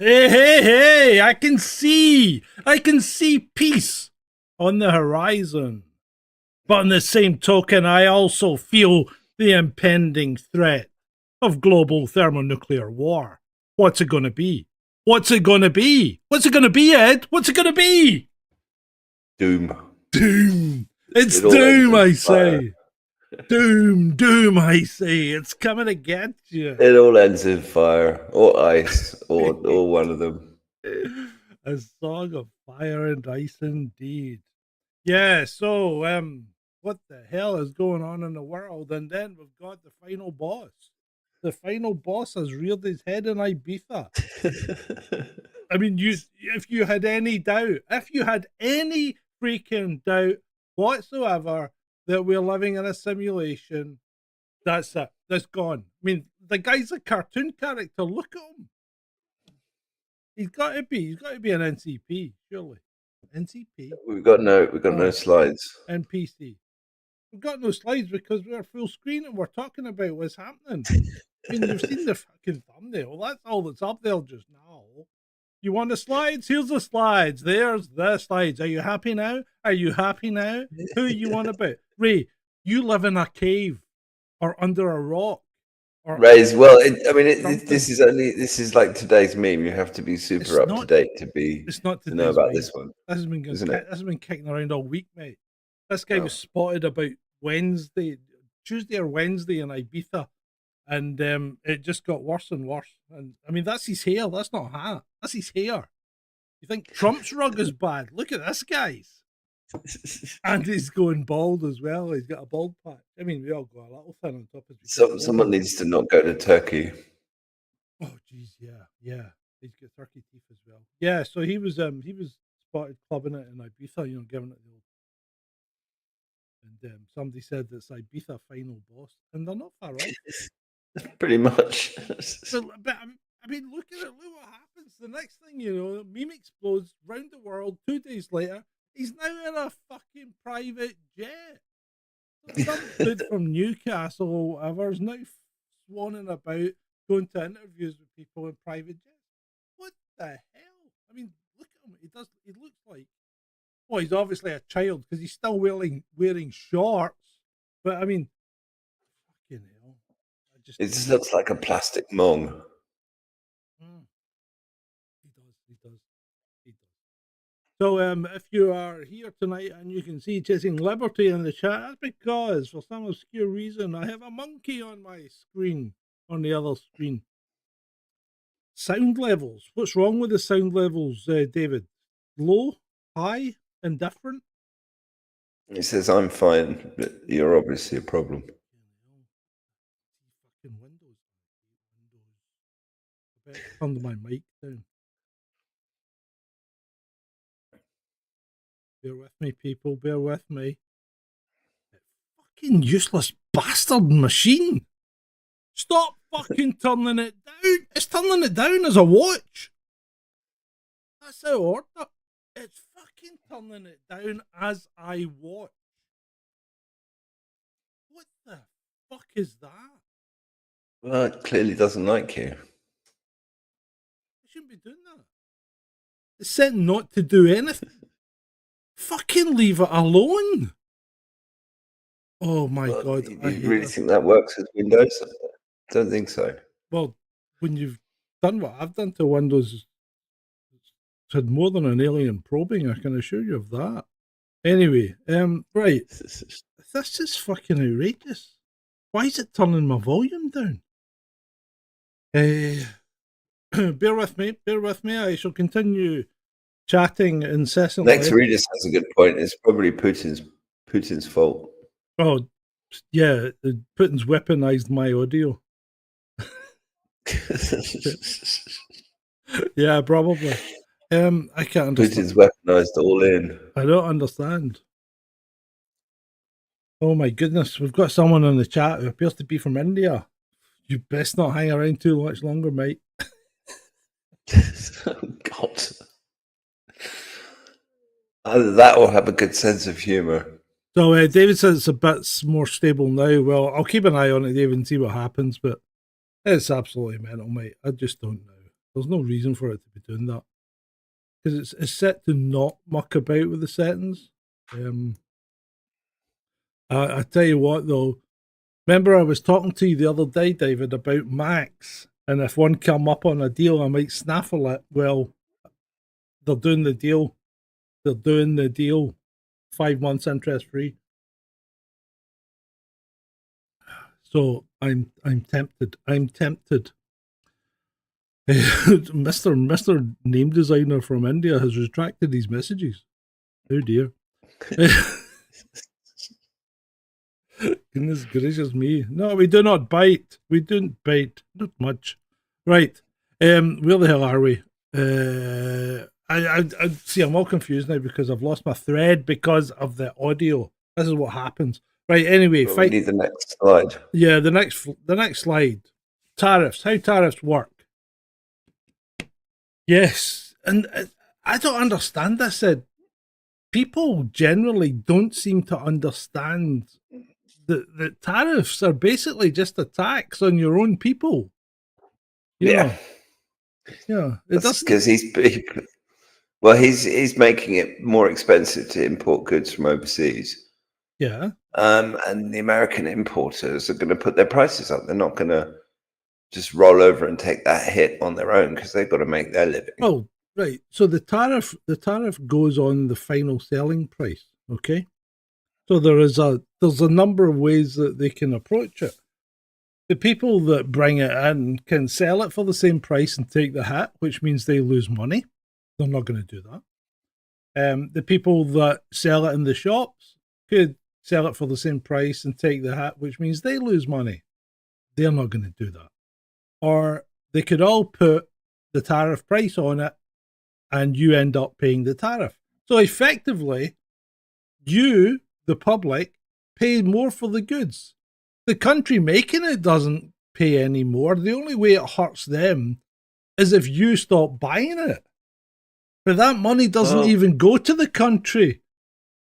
Hey, hey, hey! I can see peace on the horizon. But on the same token, I also feel the impending threat of global thermonuclear war. What's it going to be? What's it going to be? What's it going to be, Ed? What's it going to be? Doom. Doom. It's doom, I say. Doom, I say. It's coming to get you. It all ends in fire or ice or one of them. A song of fire and ice indeed. Yeah, so what the hell is going on in the world? And then we've got the final boss. The final boss has reared his head in Ibiza. I mean, if you had any freaking doubt whatsoever that we're living in a simulation, that's it. That's gone. I mean, the guy's a cartoon character. Look at him. He's got to be an NCP, surely. NCP. We've got no slides. NPC. We've got no slides because we're full screen and we're talking about what's happening. I mean, you've seen the fucking thumbnail. That's all that's up there just now. You want the slides? Here's the slides. There's the slides. Are you happy now? Are you happy now? Who are you on about? Ray, you live in a cave or under a rock. Ray's, well, this is like today's meme. You have to be super up to date to know about this one. This has been kicking around all week, mate. This guy was spotted about Tuesday or Wednesday in Ibiza, and it just got worse and worse. And I mean, that's his hair. That's not a hat. That's his hair. You think Trump's rug is bad? Look at this, guys. And he's going bald as well. He's got a bald patch. I mean, we all got a little thin on top of his Someone needs to not go to Turkey. Oh, jeez, yeah. He's got turkey teeth as well. Yeah, so he was spotted clubbing it in Ibiza, giving it the old. And somebody said it's Ibiza Final Boss, and they're not far off. Pretty much. But I mean, look at it. Look what happens. The next thing you know, the meme explodes round the world. 2 days later, he's now in a fucking private jet. Some dude from Newcastle or whatever is now swanning about going to interviews with people in private jets. What the hell? I mean, look at him. He looks like, well, he's obviously a child because he's still wearing shorts. But I mean, fucking hell. It just looks like a plastic mong. He does. So if you are here tonight and you can see Chasing Liberty in the chat, that's because for some obscure reason I have a monkey on my screen, on the other screen. Sound levels. What's wrong with the sound levels, David? Low, high, indifferent? He says, I'm fine, but you're obviously a problem. Fucking Windows. I better turn my mic down. Bear with me, people. Bear with me. Fucking useless bastard machine. Stop fucking turning it down. It's turning it down as a watch. That's the order. It's fucking turning it down as I watch. What the fuck is that? Well, it clearly doesn't like you. It shouldn't be doing that. It's set not to do anything. Fucking leave it alone. Oh my God. You really think that works with Windows? I don't think so. Well, when you've done what I've done to Windows, it's had more than an alien probing, I can assure you of that. Anyway, right. This is fucking outrageous. Why is it turning my volume down? Bear with me. I shall continue chatting incessantly. Next Regis has a good point. It's probably Putin's fault. Oh, yeah. Putin's weaponized my audio. Yeah, probably. I can't understand. Putin's weaponized all in. I don't understand. Oh my goodness, we've got someone in the chat who appears to be from India. You best not hang around too much longer, mate. Oh God. Either that or have a good sense of humor. So David says it's a bit more stable now. Well, I'll keep an eye on it, David, and see what happens, but it's absolutely mental, mate. I just don't know. There's no reason for it to be doing that. Because it's set to not muck about with the settings. I tell you what, though. Remember I was talking to you the other day, David, about Max, and if one come up on a deal, I might snaffle it. Well, they're doing the deal. 5 months interest free. So I'm tempted. Mr. Name Designer from India has retracted his messages. Oh dear. Goodness gracious me. No, we do not bite. We don't bite. Not much. Right. Where the hell are we? I see, I'm all confused now because I've lost my thread because of the audio. This is what happens. Right, anyway. We need the next slide. Yeah, the next slide. Tariffs. How tariffs work. Yes. And I don't understand this. People generally don't seem to understand that tariffs are basically just a tax on your own people. Yeah. That's because he's making it more expensive to import goods from overseas. Yeah. And the American importers are going to put their prices up. They're not going to just roll over and take that hit on their own because they've got to make their living. Oh, right. So the tariff goes on the final selling price. Okay. So there's a number of ways that they can approach it. The people that bring it in can sell it for the same price and take the hit, which means they lose money. They're not going to do that. The people that sell it in the shops could sell it for the same price and take the hit, which means they lose money. They're not going to do that. Or they could all put the tariff price on it and you end up paying the tariff. So effectively, you, the public, pay more for the goods. The country making it doesn't pay any more. The only way it hurts them is if you stop buying it. But that money doesn't even go to the country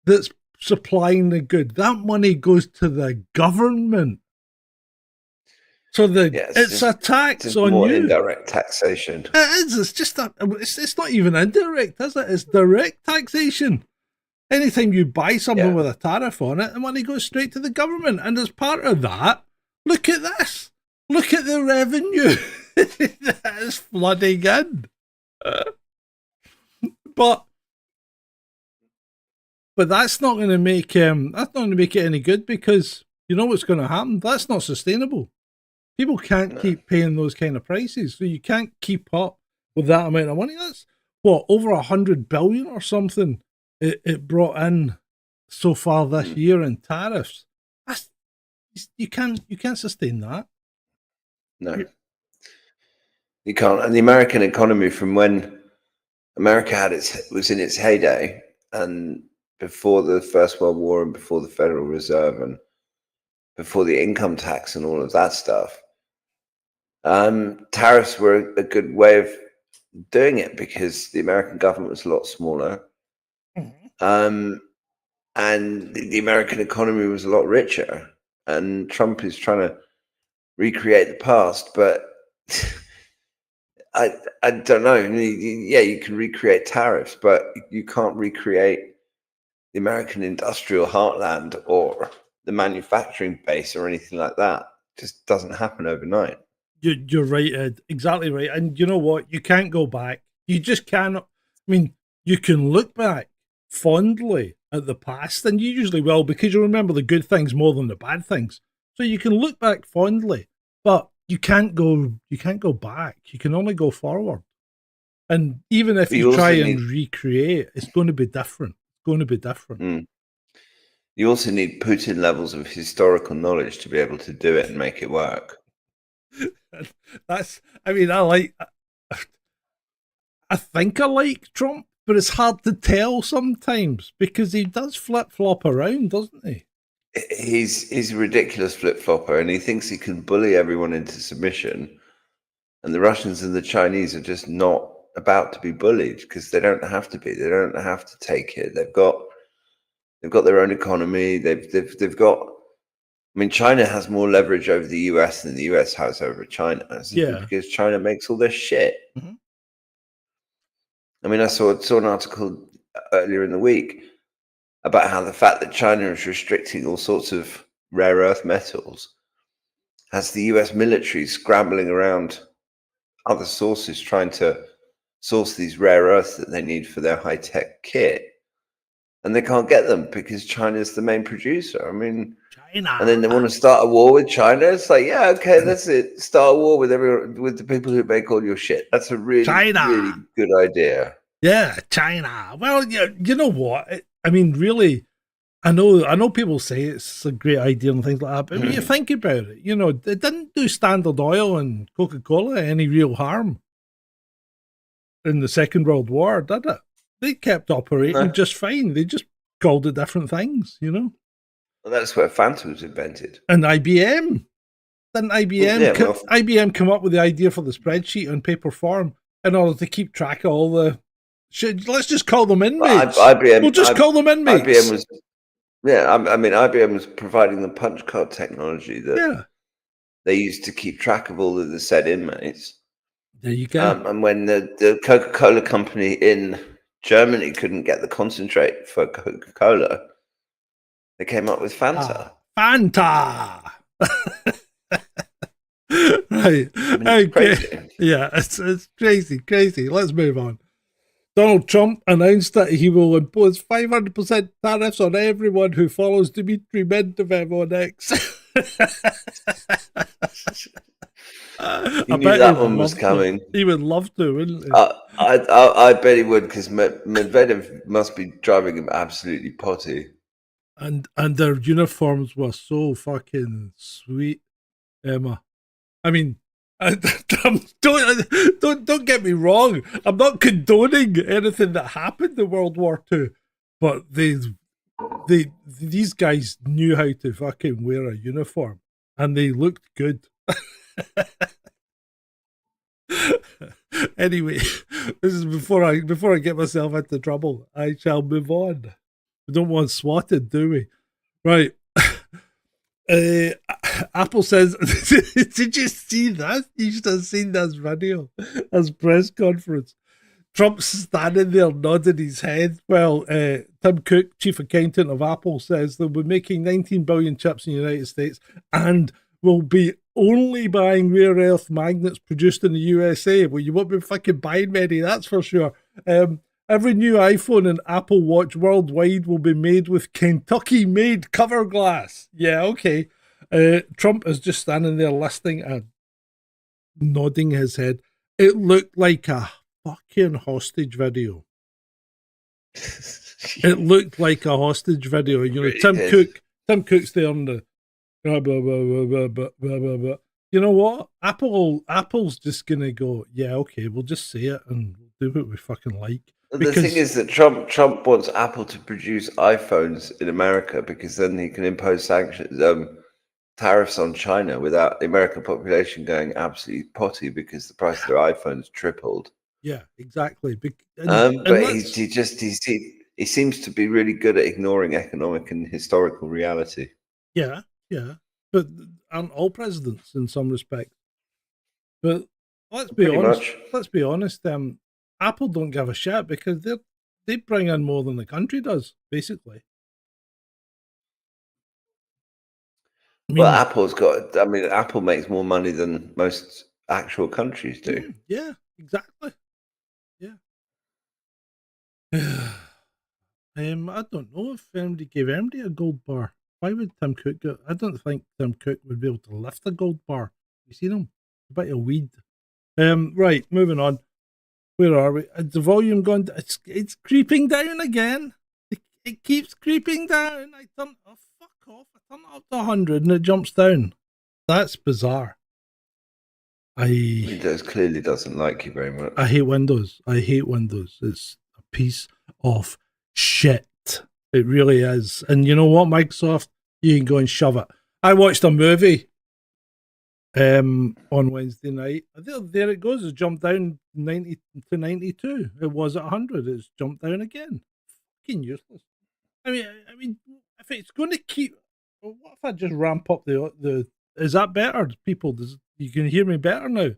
that's supplying the good. That money goes to the government. So it's a tax on more you. Indirect taxation. It is. It's just it's not even indirect, is it? It's direct taxation. Anytime you buy something with a tariff on it, the money goes straight to the government. And as part of that, look at this. Look at the revenue that is flooding in. But that's not going to make it any good because you know what's going to happen. That's not sustainable. People can't keep paying those kind of prices, so you can't keep up with that amount of money. That's what, over 100 billion or something. It brought in so far this year in tariffs. You can't sustain that. No, you can't. And the American economy, from when America was in its heyday, and before the First World War, and before the Federal Reserve, and before the income tax, and all of that stuff, tariffs were a good way of doing it because the American government was a lot smaller. And the American economy was a lot richer, and Trump is trying to recreate the past, but I don't know. Yeah, you can recreate tariffs, but you can't recreate the American industrial heartland or the manufacturing base or anything like that. It just doesn't happen overnight. You're right, Ed. Exactly right. And you know what? You can't go back. You just cannot. I mean, you can look back fondly at the past, and you usually will because you remember the good things more than the bad things. So you can look back fondly, but you can't go back. You can only go forward. And even if you try and recreate, it's going to be different. It's going to be different. You also need Putin levels of historical knowledge to be able to do it and make it work. I think I like Trump, but it's hard to tell sometimes because he does flip-flop around, doesn't he? He's a ridiculous flip-flopper, and he thinks he can bully everyone into submission. And the Russians and the Chinese are just not about to be bullied because they don't have to be. They don't have to take it. They've got their own economy. They've got I mean, China has more leverage over the US than the US has over China. Yeah. Because China makes all their shit. Mm-hmm. I mean, I saw an article earlier in the week about how the fact that China is restricting all sorts of rare earth metals has the US military scrambling around other sources trying to source these rare earths that they need for their high-tech kit. And they can't get them because China's the main producer. I mean, China. And then they want to start a war with China. It's like, yeah, okay, that's it. Start a war with everyone, with the people who make all your shit. That's a really, really good idea. Yeah, China. Well, yeah, you know what? I mean, really, I know people say it's a great idea and things like that, but when you think about it, you know, it didn't do Standard Oil and Coca-Cola any real harm in the Second World War, did it? They kept operating just fine. They just called it different things, you know? Well, that's where Fanta was invented. And IBM. Didn't IBM come up with the idea for the spreadsheet on paper form in order to keep track of all the shit? Let's just call them inmates. We'll just call them inmates. IBM was, I mean, IBM was providing the punch card technology that they used to keep track of all of the said inmates. There you go. And when the Coca-Cola company in Germany couldn't get the concentrate for Coca-Cola, they came up with Fanta. Fanta! Right. I mean, it's crazy. Yeah, it's crazy. Let's move on. Donald Trump announced that he will impose 500% tariffs on everyone who follows Dmitry Medvedev on X. You knew that one was coming. He would love to, wouldn't he? I bet he would, because Medvedev must be driving him absolutely potty. And their uniforms were so fucking sweet, Emma. I mean, don't get me wrong. I'm not condoning anything that happened in World War II, but these guys knew how to fucking wear a uniform, and they looked good. Anyway, this is before I get myself into trouble. I shall move on. We don't want swatted, do we? Right. Apple says, did you see that? You should have seen this video, this press conference. Trump's standing there nodding his head. Well, Tim Cook, chief accountant of Apple, says they'll be making 19 billion chips in the United States and will be only buying rare earth magnets produced in the USA. Well, you won't be fucking buying many, that's for sure. Every new iPhone and Apple Watch worldwide will be made with Kentucky-made cover glass. Yeah, okay. Trump is just standing there listening and nodding his head. It looked like a fucking hostage video. It looked like a hostage video. You know, Tim Cook's there on the blah, blah, blah, blah, blah, blah, blah, blah. You know what? Apple's just gonna go, yeah, okay, we'll just say it and do what we fucking like. The thing is that Trump wants Apple to produce iPhones in America because then he can impose sanctions, tariffs on China without the American population going absolutely potty because the price of their iPhones tripled. Yeah, exactly. But he seems to be really good at ignoring economic and historical reality. Yeah, but aren't all presidents in some respects? But let's be honest. Apple don't give a shit because they bring in more than the country does, basically. Apple makes more money than most actual countries do. Yeah, exactly. Yeah. I don't know if anybody gave anybody a gold bar. Why would Tim Cook go? I don't think Tim Cook would be able to lift a gold bar. You seen him? A bit of weed. Right, moving on. Where are we? Has the volume gone? It's creeping down again. It keeps creeping down. Fuck off. I turn it up to 100 and it jumps down. That's bizarre. Windows clearly doesn't like you very much. I hate Windows. It's a piece of shit. It really is. And you know what, Microsoft? You can go and shove it. I watched a movie on Wednesday night. There it goes. It's jumped down 90 to 92. It was at 100. It's jumped down again. Fucking useless. I mean, if it's going to keep Well, what if I just ramp up the? Is that better, people? You can hear me better now?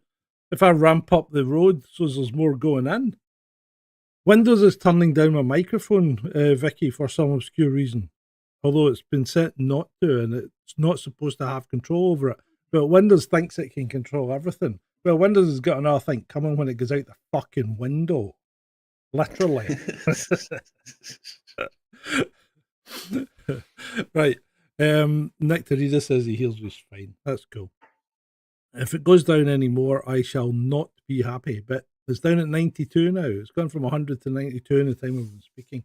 If I ramp up the road so there's more going in. Windows is turning down my microphone, Vicky, for some obscure reason. Although it's been set not to, and it's not supposed to have control over it. But Windows thinks it can control everything. Well, Windows has got another thing coming when it goes out the fucking window. Literally. Right. Nectarida says he heals just fine. That's cool. If it goes down anymore, I shall not be happy. But it's down at 92 now. It's gone from 100 to 92 in the time I've been speaking.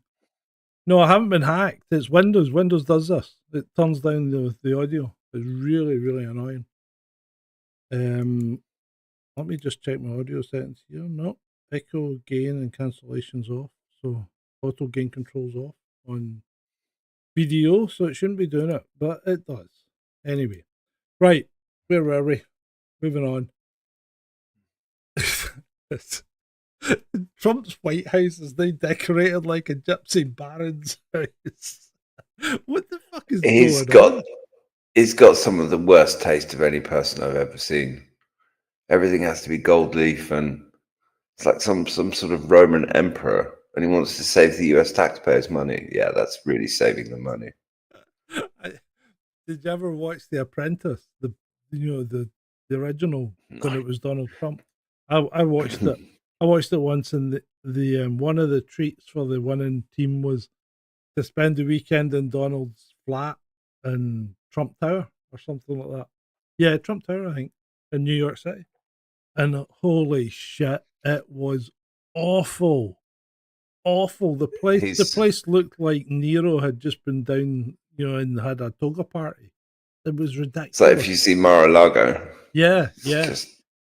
No, I haven't been hacked. It's Windows. Windows does this. It turns down the audio. It's really, really annoying. Let me just check my audio settings here. No, echo, gain, and cancellation's off. So auto gain control's off on video, so it shouldn't be doing it, but it does. Anyway, right, where were we? Moving on. Trump's White House is now decorated like a gypsy baron's house. What the fuck is going on? He's got some of the worst taste of any person I've ever seen. Everything has to be gold leaf, and it's like some sort of Roman emperor, and he wants to save the US taxpayers' money. Yeah, that's really saving the money. Did you ever watch The Apprentice? The original when it was Donald Trump. I watched it. I watched it once, and the one of the treats for the winning team was to spend the weekend in Donald's flat in Trump Tower or something like that. Yeah, Trump Tower, I think, in New York City. And holy shit, it was awful. Awful. The place looked like Nero had just been down, and had a toga party. It was ridiculous. So if you see Mar-a-Lago. Yeah.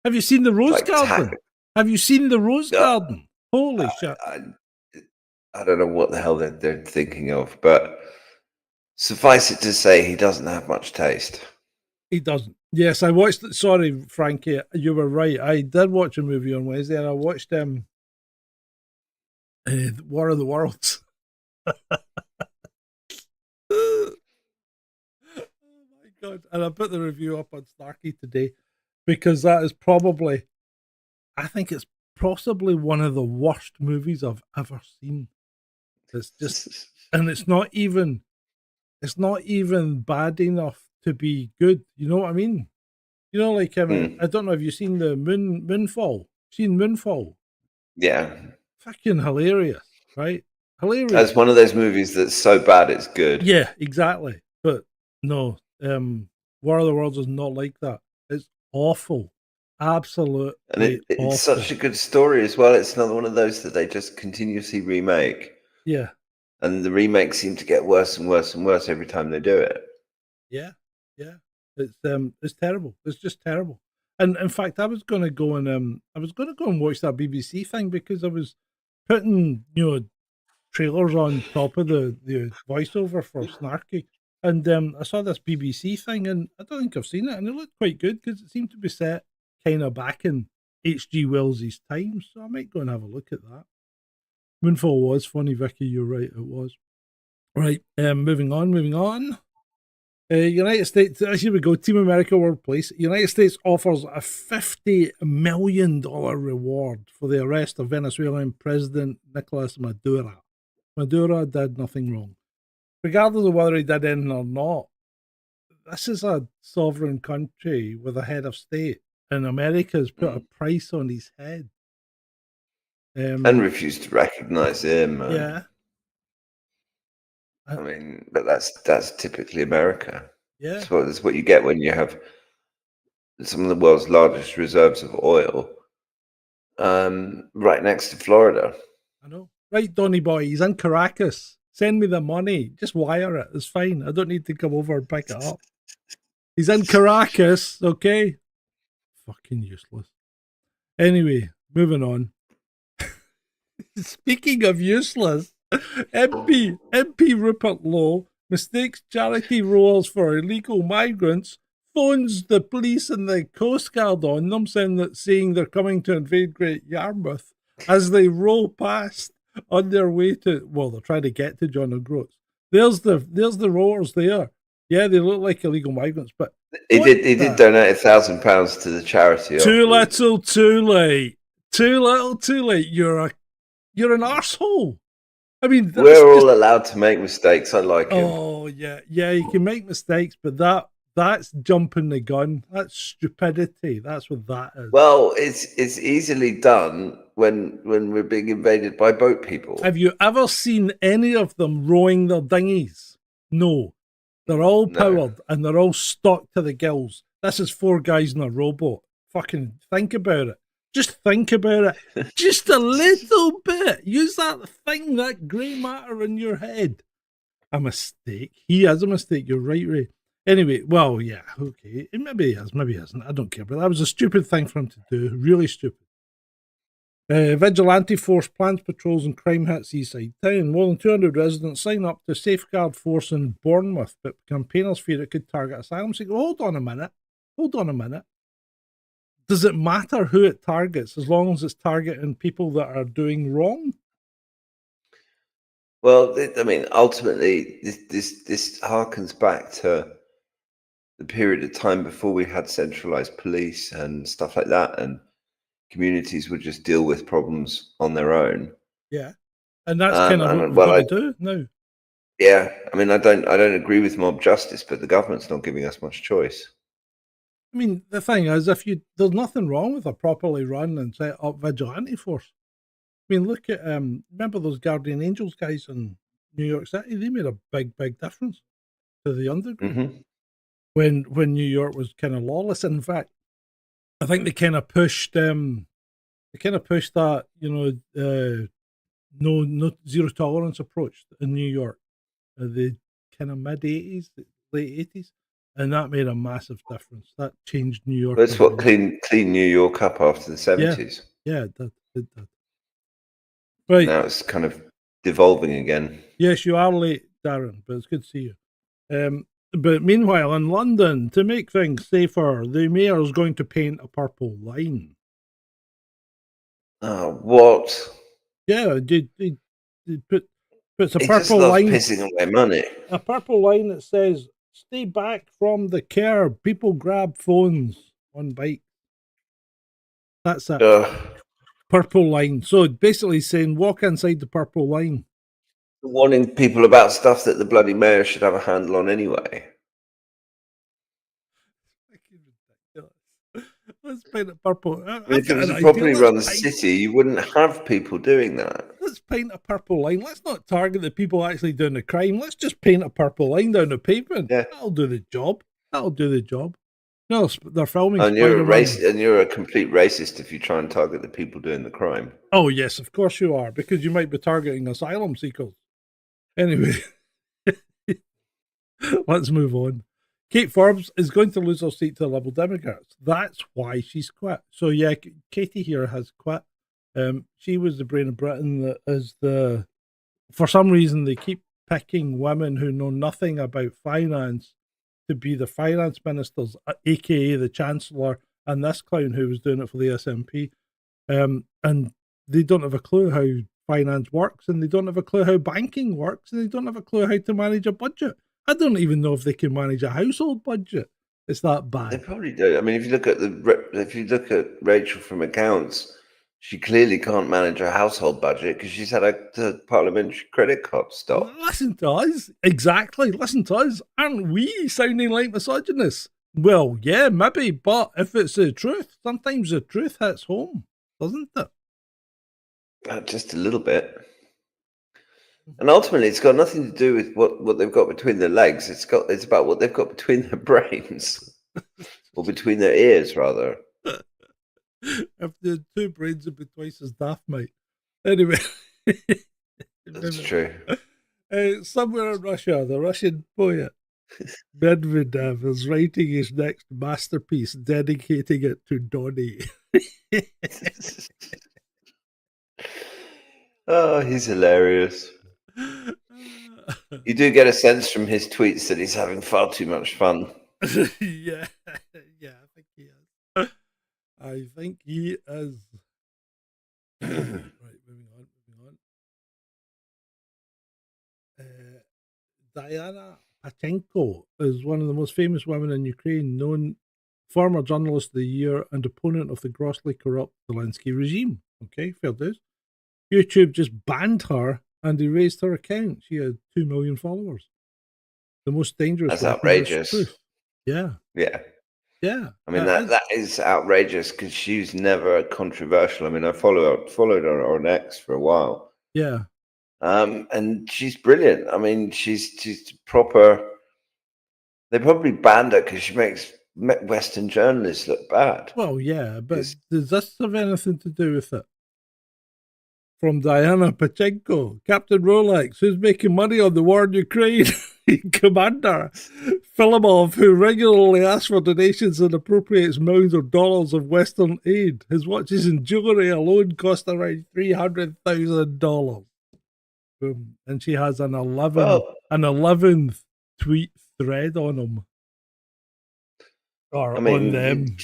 Have you seen the Rose Garden? Have you seen the Rose Garden? Holy shit. I don't know what the hell they're thinking of, but suffice it to say, he doesn't have much taste. He doesn't. Yes, I watched it. Sorry, Frankie, you were right. I did watch a movie on Wednesday, and I watched War of the Worlds. Oh my god! And I put the review up on Snarky today because that is probably, I think it's possibly one of the worst movies I've ever seen. It's just, and it's not even bad enough to be good. You know what I mean? Like I don't know. Have you seen the Moonfall? Seen Moonfall? Yeah. Fucking hilarious, right? Hilarious. That's one of those movies that's so bad it's good. Yeah, exactly. But no, War of the Worlds is not like that. It's awful. Absolutely. And it's such a good story as well. It's another one of those that they just continuously remake. Yeah. And the remakes seem to get worse and worse and worse every time they do it. Yeah. It's terrible. It's just terrible. And in fact, I was going to go and watch that BBC thing because I was putting trailers on top of the voiceover for Snarky, and I saw this BBC thing, and I don't think I've seen it, and it looked quite good because it seemed to be set kind of back in H.G. Wells' time, so I might go and have a look at that. Moonfall was funny, Vicky. You're right, it was. Right, moving on. United States, here we go, Team America World Police. United States offers a $50 million reward for the arrest of Venezuelan President Nicolas Maduro. Maduro did nothing wrong. Regardless of whether he did anything or not, this is a sovereign country with a head of state, and America's put a price on his head. And refused to recognize him. Yeah. I mean, but that's typically America. Yeah. So that's what you get when you have some of the world's largest reserves of oil right next to Florida. I know. Right, Donny boy, he's in Caracas. Send me the money. Just wire it. It's fine. I don't need to come over and pick it up. He's in Caracas, okay? Fucking useless. Anyway, moving on. Speaking of useless, MP Rupert Lowe mistakes charity roles for illegal migrants, phones the police and the Coast Guard on them, saying they're coming to invade Great Yarmouth as they roll past on their way to, well, they're trying to get to John O'Groats. There's the rowers there. Yeah, they look like illegal migrants, but He did donate £1,000 to the charity. Too little, too late. Too little, too late. You're an arsehole. I mean, we're all allowed to make mistakes. I like him. Oh yeah, you can make mistakes, but that's jumping the gun. That's stupidity. That's what that is. Well, it's easily done when we're being invaded by boat people. Have you ever seen any of them rowing their dinghies? No. They're all powered and they're all stocked to the gills. This is 4 guys in a rowboat. Fucking think about it. Just think about it. Just a little bit. Use that thing, that grey matter in your head. A mistake. He has a mistake. You're right, Ray. Anyway, well, yeah, okay. Maybe he has, maybe he hasn't. I don't care. But that was a stupid thing for him to do. Really stupid. Vigilante force plans patrols and crime hit seaside town. More than 200 residents sign up to safeguard force in Bournemouth, but campaigners fear it could target asylum seekers. Hold on a minute. Does it matter who it targets as long as it's targeting people that are doing wrong? Well, I mean, ultimately, this harkens back to the period of time before we had centralized police and stuff like that, and communities would just deal with problems on their own. Yeah, and that's kind of what we've got to do now. Yeah, I mean, I don't agree with mob justice, but the government's not giving us much choice. I mean, the thing is, there's nothing wrong with a properly run and set up vigilante force. I mean, look at remember those Guardian Angels guys in New York City? They made a big difference to the underground when New York was kind of lawless. In fact, I think they kind of pushed that, no zero tolerance approach in New York, the kind of mid '80s, late '80s, and that made a massive difference. That changed New York. That's what cleaned New York up after the '70s. Yeah, it did. Right. Now it's kind of devolving again. Yes, you are late, Darren, but it's good to see you. But meanwhile, in London, to make things safer, the mayor is going to paint a purple line. Oh, what? Yeah, he puts a he purple line. Pissing away money. A purple line that says, "Stay back from the curb. People grab phones on bikes." That's it. Purple line. So basically saying, walk inside the purple line. Warning people about stuff that the bloody mayor should have a handle on anyway. Let's paint it purple. If it was a properly run city, you wouldn't have people doing that. Let's paint a purple line. Let's not target the people actually doing the crime. Let's just paint a purple line down the pavement. Yeah. That'll do the job. No, they're filming. And you're a complete racist if you try and target the people doing the crime. Oh yes, of course you are, because you might be targeting asylum seekers. Anyway, let's move on. Kate Forbes is going to lose her seat to the Liberal Democrats. That's why she's quit. So yeah, Katie here has quit. She was the brain of Britain that is for some reason they keep picking women who know nothing about finance to be the finance ministers, aka the Chancellor, and this clown who was doing it for the SNP. And they don't have a clue how finance works, and they don't have a clue how banking works, and they don't have a clue how to manage a budget. I don't even know if they can manage a household budget. It's that bad. They probably do. I mean, if you look at Rachel from accounts, she clearly can't manage her household budget because she's had a parliamentary credit card stop. Listen to us. Exactly. Listen to us. Aren't we sounding like misogynists? Well, yeah, maybe, but if it's the truth, sometimes the truth hits home, doesn't it? Just a little bit. And ultimately, it's got nothing to do with what they've got between their legs. It's about what they've got between their brains, or between their ears, rather. If the two brains would be twice as daft, mate. Anyway, that's true. Somewhere in Russia, the Russian poet Medvedev is writing his next masterpiece, dedicating it to Donny. Oh, he's hilarious. You do get a sense from his tweets that he's having far too much fun. yeah, I think he is. I think he is. Right, moving on. Diana Pachenko is one of the most famous women in Ukraine, known former journalist of the year and opponent of the grossly corrupt Zelensky regime. Okay, fair dues. YouTube just banned her and erased her account. She had 2 million followers. The most dangerous That's weapon is outrageous. truth. Yeah. Yeah. Yeah. I mean, that is outrageous because she's never controversial. I mean, I followed her on X for a while. Yeah. And she's brilliant. I mean, she's proper. They probably banned her because she makes Western journalists look bad. Well, yeah, but does this have anything to do with it? From Diana Pachenko, Captain Rolex, who's making money on the war in Ukraine, Commander Filimov, who regularly asks for donations and appropriates millions of dollars of Western aid. His watches and jewellery alone cost around $300,000. Boom. And she has an 11th tweet thread on him. Or on them.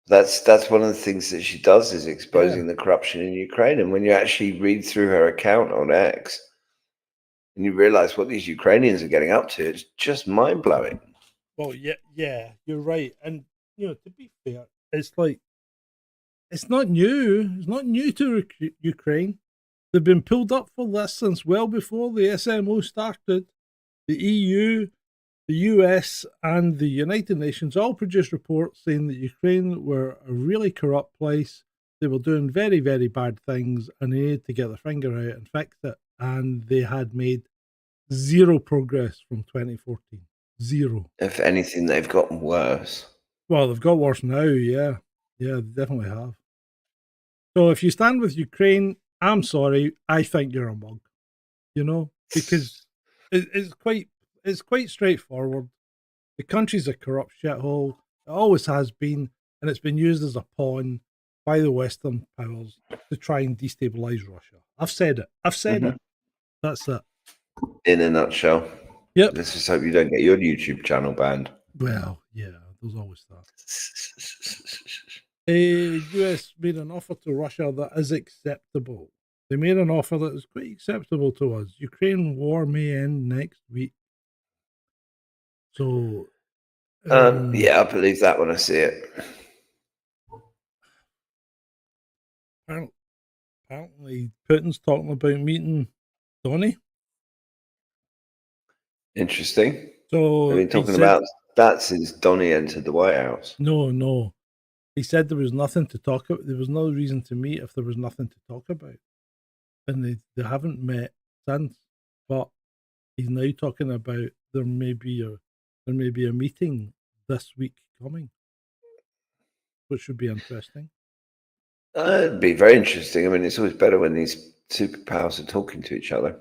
That's one of the things that she does, is exposing the corruption in Ukraine. And when you actually read through her account on X and you realize what these Ukrainians are getting up to, it's just mind blowing. Well, yeah, you're right. And to be fair, it's like it's not new. It's not new to Ukraine. They've been pulled up for this since well before the SMO started. The EU, the US, and the United Nations all produced reports saying that Ukraine were a really corrupt place. They were doing very, very bad things, and they needed to get their finger out and fix it. And they had made zero progress from 2014. Zero. If anything, they've gotten worse. Well, they've got worse now, yeah. Yeah, they definitely have. So if you stand with Ukraine, I'm sorry, I think you're a mug. Because it's quite straightforward. The country's a corrupt shithole. It always has been, and it's been used as a pawn by the Western powers to try and destabilize Russia. I've said it. That's it. In a nutshell. Yep. Let's just hope you don't get your YouTube channel banned. Well, yeah, there's always that. US made an offer to Russia that is acceptable. They made an offer that is quite acceptable to us. Ukraine war may end next week. So, yeah, I believe that when I see it. Apparently, Putin's talking about meeting Donny. Interesting. So, I mean, talking about that since Donny entered the White House. No. He said there was nothing to talk about. There was no reason to meet if there was nothing to talk about. And they haven't met since. But he's now talking about there may be a meeting this week coming, which should be interesting. It'd be very interesting. I mean, it's always better when these superpowers are talking to each other.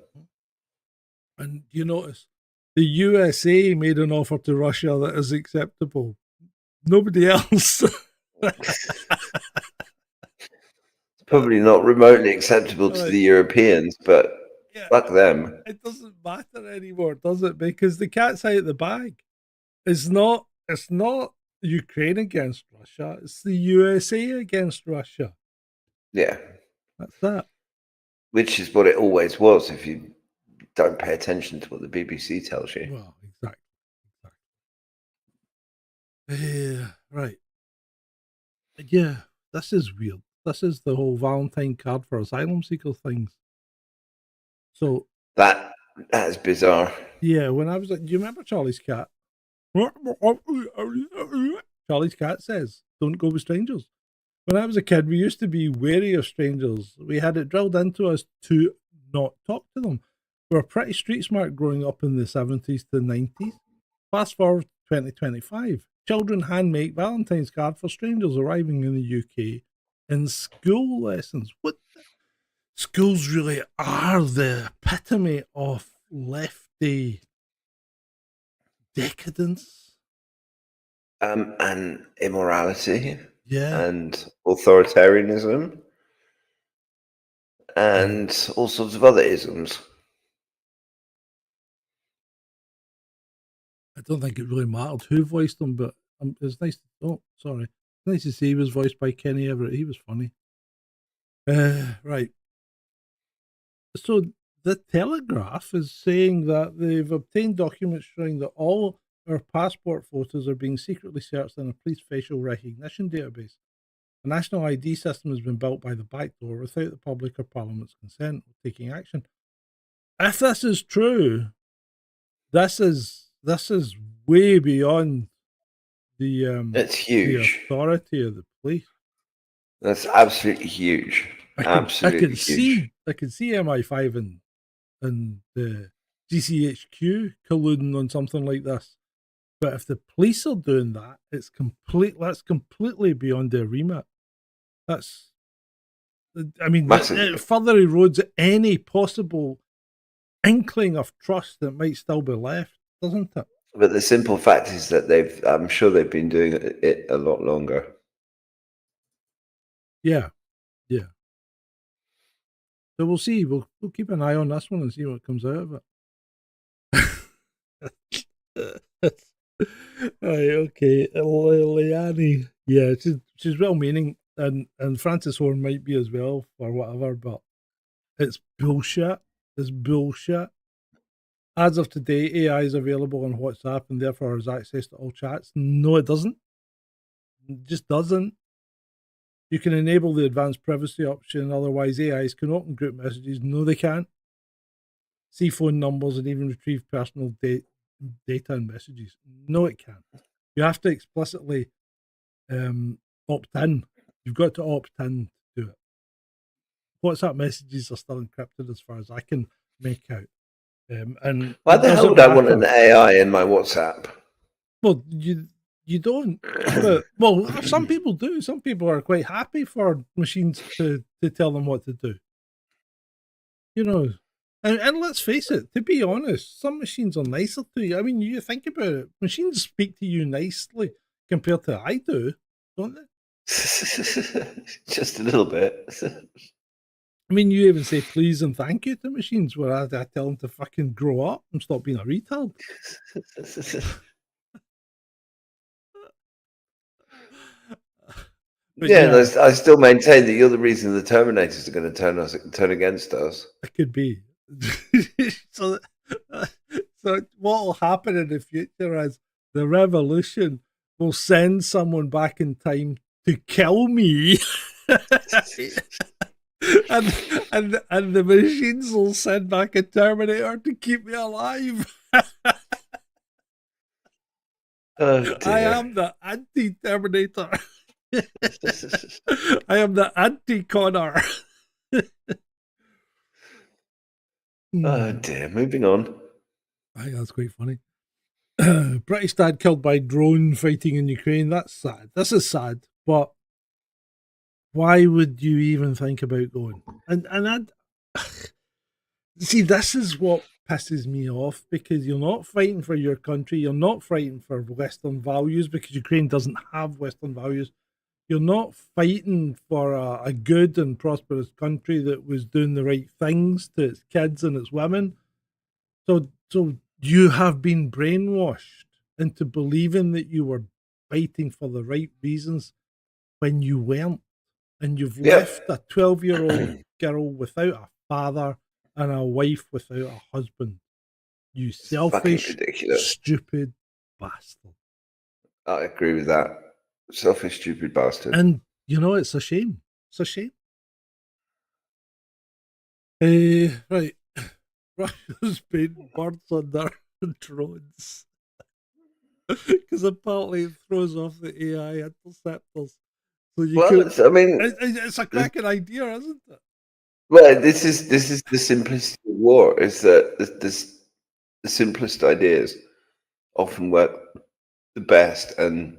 And you notice the USA made an offer to Russia that is acceptable. Nobody else. It's probably not remotely acceptable to the Europeans, but fuck them. It doesn't matter anymore, does it? Because the cat's out of the bag. It's not Ukraine against Russia. It's the USA against Russia. Yeah. That's that. Which is what it always was if you don't pay attention to what the BBC tells you. Well, exactly. Right. Yeah, this is weird. This is the whole Valentine card for asylum seeker things. So that is bizarre. Yeah, when I was like, do you remember Charlie's cat? Charlie's cat says, "Don't go with strangers." When I was a kid, we used to be wary of strangers. We had it drilled into us to not talk to them. We were pretty street smart growing up in the 70s to 90s. Fast forward to 2025. Children handmake Valentine's card for strangers arriving in the UK in school lessons. What? Schools really are the epitome of lefty decadence. And immorality. Yeah. And authoritarianism. And all sorts of other isms. I don't think it really mattered who voiced them, but it's nice. It's nice to see he was voiced by Kenny Everett. He was funny. Right. So the Telegraph is saying that they've obtained documents showing that all our passport photos are being secretly searched in a police facial recognition database. A national ID system has been built by the back door without the public or Parliament's consent of taking action. If this is true, this is way beyond the It's huge. the authority of the police. That's absolutely huge. Absolutely huge. I can see MI5 and the GCHQ colluding on something like this. But if the police are doing that, that's completely beyond their remit. It further erodes any possible inkling of trust that might still be left, doesn't it? But the simple fact is that I'm sure they've been doing it a lot longer. Yeah. So we'll see. We'll keep an eye on this one and see what comes out of it. Right, okay. Leanne. Yeah, she's well-meaning, and Francis Horn might be as well, or whatever, but it's bullshit. It's bullshit. As of today, AI is available on WhatsApp and therefore has access to all chats. No, it doesn't. It just doesn't. You can enable the advanced privacy option, otherwise AIs can open group messages. No, they can't. See phone numbers and even retrieve personal data and messages. No, it can't. You have to explicitly opt in. You've got to opt in to do it. WhatsApp messages are still encrypted as far as I can make out. And why the hell would I want an AI in my WhatsApp? Well, you don't. But, well, some people do. Some people are quite happy for machines to tell them what to do. You know, and let's face it, to be honest, some machines are nicer to you. I mean, you think about it. Machines speak to you nicely compared to I do, don't they? Just a little bit. I mean, you even say please and thank you to machines where I tell them to fucking grow up and stop being a retard. Yeah, I still maintain that you're the reason the Terminators are going to turn against us. It could be. So what will happen in the future is the revolution will send someone back in time to kill me. and the machines will send back a Terminator to keep me alive. Oh, I am the anti-Terminator. I am the anti-Connor. Oh dear, moving on. I think that's quite funny. British dad killed by drone fighting in Ukraine. That's sad. This is sad, but why would you even think about going? And I'd see, this is what pisses me off, because you're not fighting for your country. You're not fighting for Western values, because Ukraine doesn't have Western values. You're not fighting for a good and prosperous country that was doing the right things to its kids and its women. So you have been brainwashed into believing that you were fighting for the right reasons when you weren't. And you've left a 12-year-old girl without a father and a wife without a husband. You selfish, stupid bastard. I agree with that. Selfish, stupid bastard. And, you know, it's a shame. It's a shame. Right. Russia's painting birds on their drones. Because apparently it throws off the AI interceptors. So it's a cracking idea, isn't it? Well, this is the simplest war. Is that the simplest ideas often work the best, and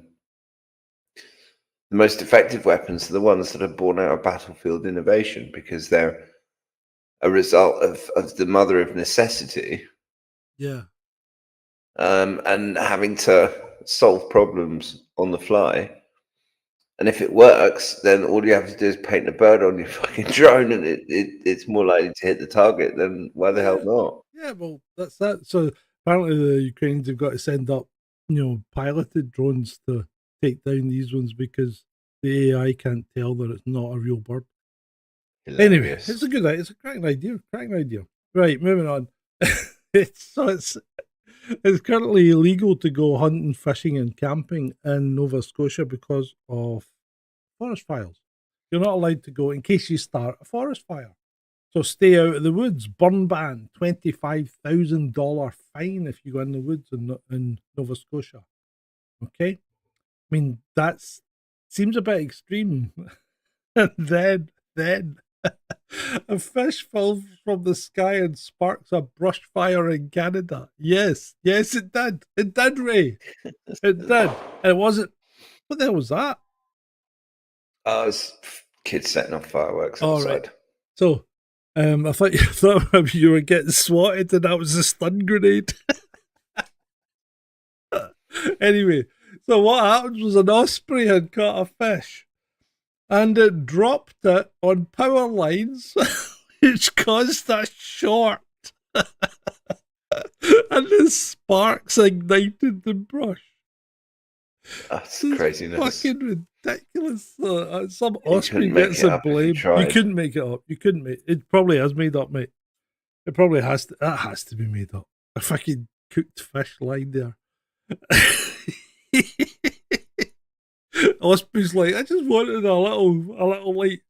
the most effective weapons are the ones that are born out of battlefield innovation, because they're a result of the mother of necessity. Yeah. And having to solve problems on the fly. And if it works, then all you have to do is paint a bird on your fucking drone, and it's more likely to hit the target. Then why the hell not? Yeah, well, that's that. So apparently the Ukrainians have got to send up, piloted drones to take down these ones, because the AI can't tell that it's not a real bird. Hilarious. Anyway, it's a cracking idea. Right, moving on. it's currently illegal to go hunting, fishing, and camping in Nova Scotia because of forest fires. You're not allowed to go in case you start a forest fire. So stay out of the woods. Burn ban, $25,000 fine if you go in the woods in Nova Scotia. Okay, I mean that seems a bit extreme. And then a fish falls from the sky and sparks a brush fire in Canada. Yes, it did. It did, Ray. It did. And it wasn't. What the hell was that? Oh, it's kids setting off fireworks All outside. right. So, I thought you were getting swatted, and that was a stun grenade. Anyway, so what happened was an osprey had caught a fish, and it dropped it on power lines, which caused a short. And the sparks ignited the brush. That's craziness. Fucking ridiculous. Some osprey gets a blame. You couldn't make it up. You couldn't make it. Probably has made up, mate. It probably has to. That has to be made up. A fucking cooked fish line there. Osprey's like, I just wanted a little like,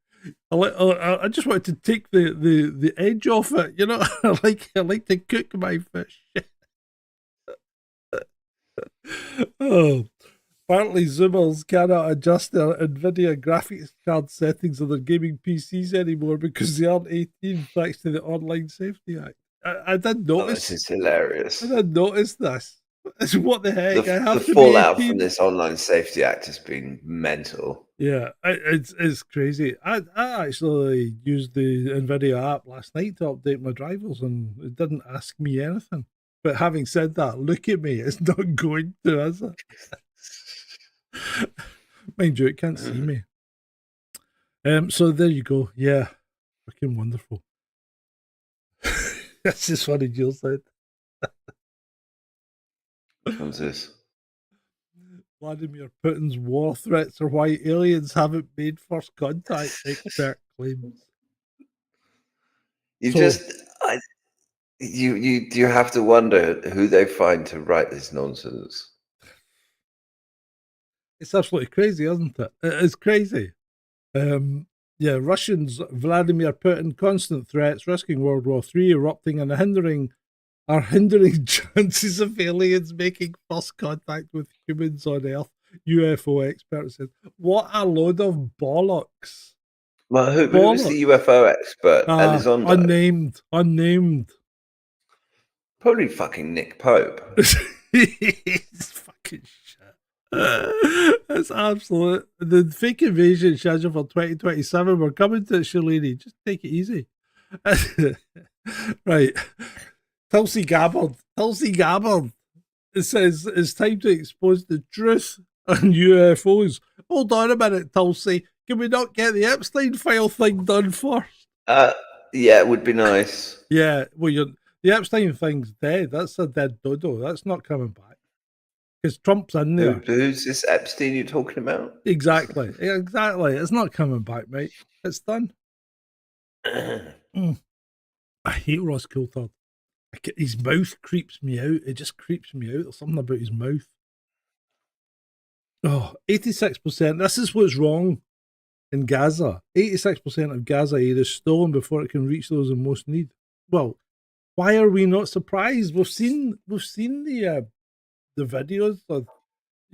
I just wanted to take the edge off it, you know. I like to cook my fish. Oh, apparently Zoomers cannot adjust their NVIDIA graphics card settings on their gaming PCs anymore because they aren't 18 thanks to the Online Safety Act. I did notice. This is hilarious. I did notice this. What the heck? The fallout from this Online Safety Act has been mental. Yeah, it's crazy. I actually used the NVIDIA app last night to update my drivers, and it didn't ask me anything. But having said that, look at me. It's not going to, is it? Mind you, it can't see me. So there you go. Yeah, fucking wonderful. That's just what Jill said. What's this? Vladimir Putin's war threats are why aliens haven't made first contact, expert claims. You have to wonder who they find to write this nonsense. It's absolutely crazy, isn't it? It is crazy. Yeah, Russians, Vladimir Putin, constant threats, risking World War III, erupting and hindering chances of aliens making first contact with humans on Earth. UFO expert said, "What a load of bollocks!" Well, who is the UFO expert? Unnamed. Probably fucking Nick Pope. He's fucking shit. That's absolute. The fake invasion schedule for 2027. We're coming to it, Shalini. Just take it easy. Right. Tulsi Gabbard. It says it's time to expose the truth on UFOs. Hold on a minute, Tulsi. Can we not get the Epstein file thing done first? Yeah, it would be nice. Yeah, well, the Epstein thing's dead. That's a dead dodo. That's not coming back. Because Trump's in there. Who's this Epstein you're talking about? Exactly. It's not coming back, mate. It's done. I hate Ross Coulthard. His mouth creeps me out. It just creeps me out. There's something about his mouth. Oh, 86%. This is what's wrong in Gaza. 86% of Gaza aid is stolen before it can reach those in most need. Well, why are we not surprised? We've seen the videos of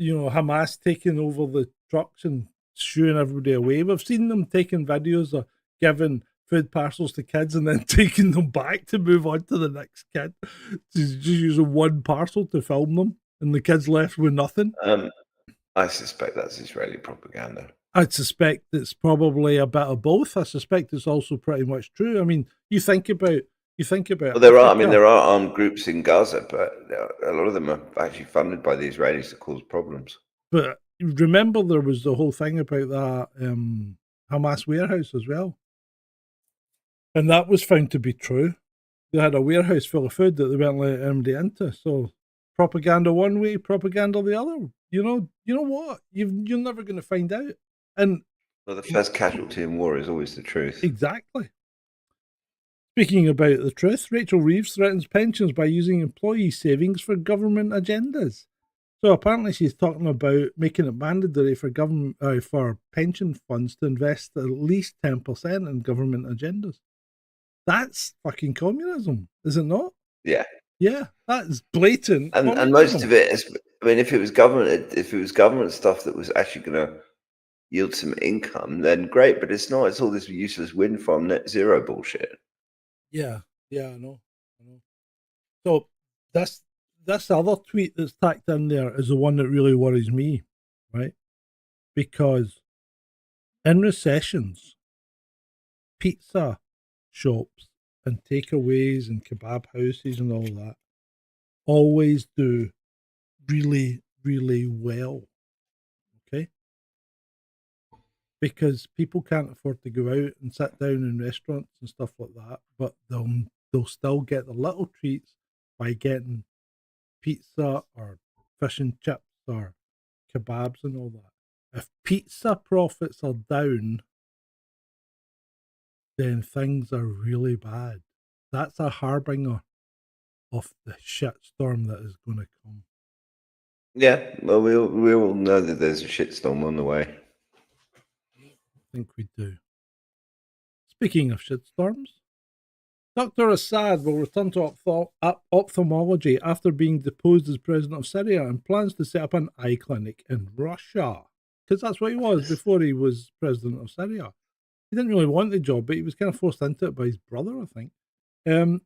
Hamas taking over the trucks and shooing everybody away. We've seen them taking videos of giving food parcels to kids and then taking them back to move on to the next kid. Just using one parcel to film them, and the kids left with nothing. I suspect that's Israeli propaganda. I'd suspect it's probably a bit of both. I suspect it's also pretty much true. I mean, you think about. Well, there are armed groups in Gaza, but a lot of them are actually funded by the Israelis to cause problems. But remember, there was the whole thing about that Hamas warehouse as well. And that was found to be true. They had a warehouse full of food that they weren't letting anybody into. So propaganda one way, propaganda the other. You know what? You're never going to find out. And the first casualty in war is always the truth. Exactly. Speaking about the truth, Rachel Reeves threatens pensions by using employee savings for government agendas. So apparently she's talking about making it mandatory for government for pension funds to invest at least 10% in government agendas. That's fucking communism, is it not? Yeah. Yeah, that is blatant. And most of it is, I mean, if it was government stuff that was actually going to yield some income, then great. But it's not. It's all this useless wind farm net zero bullshit. Yeah, I know. So this other tweet that's tacked in there is the one that really worries me, right? Because in recessions, pizza shops and takeaways and kebab houses and all that always do really, really well. Okay? Because people can't afford to go out and sit down in restaurants and stuff like that, but they'll still get the little treats by getting pizza or fish and chips or kebabs and all that. If pizza profits are down, then things are really bad. That's a harbinger of the shitstorm that is going to come. Yeah, well, we all know that there's a shitstorm on the way. I think we do. Speaking of shitstorms, Dr. Assad will return to ophthalmology after being deposed as president of Syria and plans to set up an eye clinic in Russia. Because that's what he was before he was president of Syria. He didn't really want the job, but he was kind of forced into it by his brother, I think. And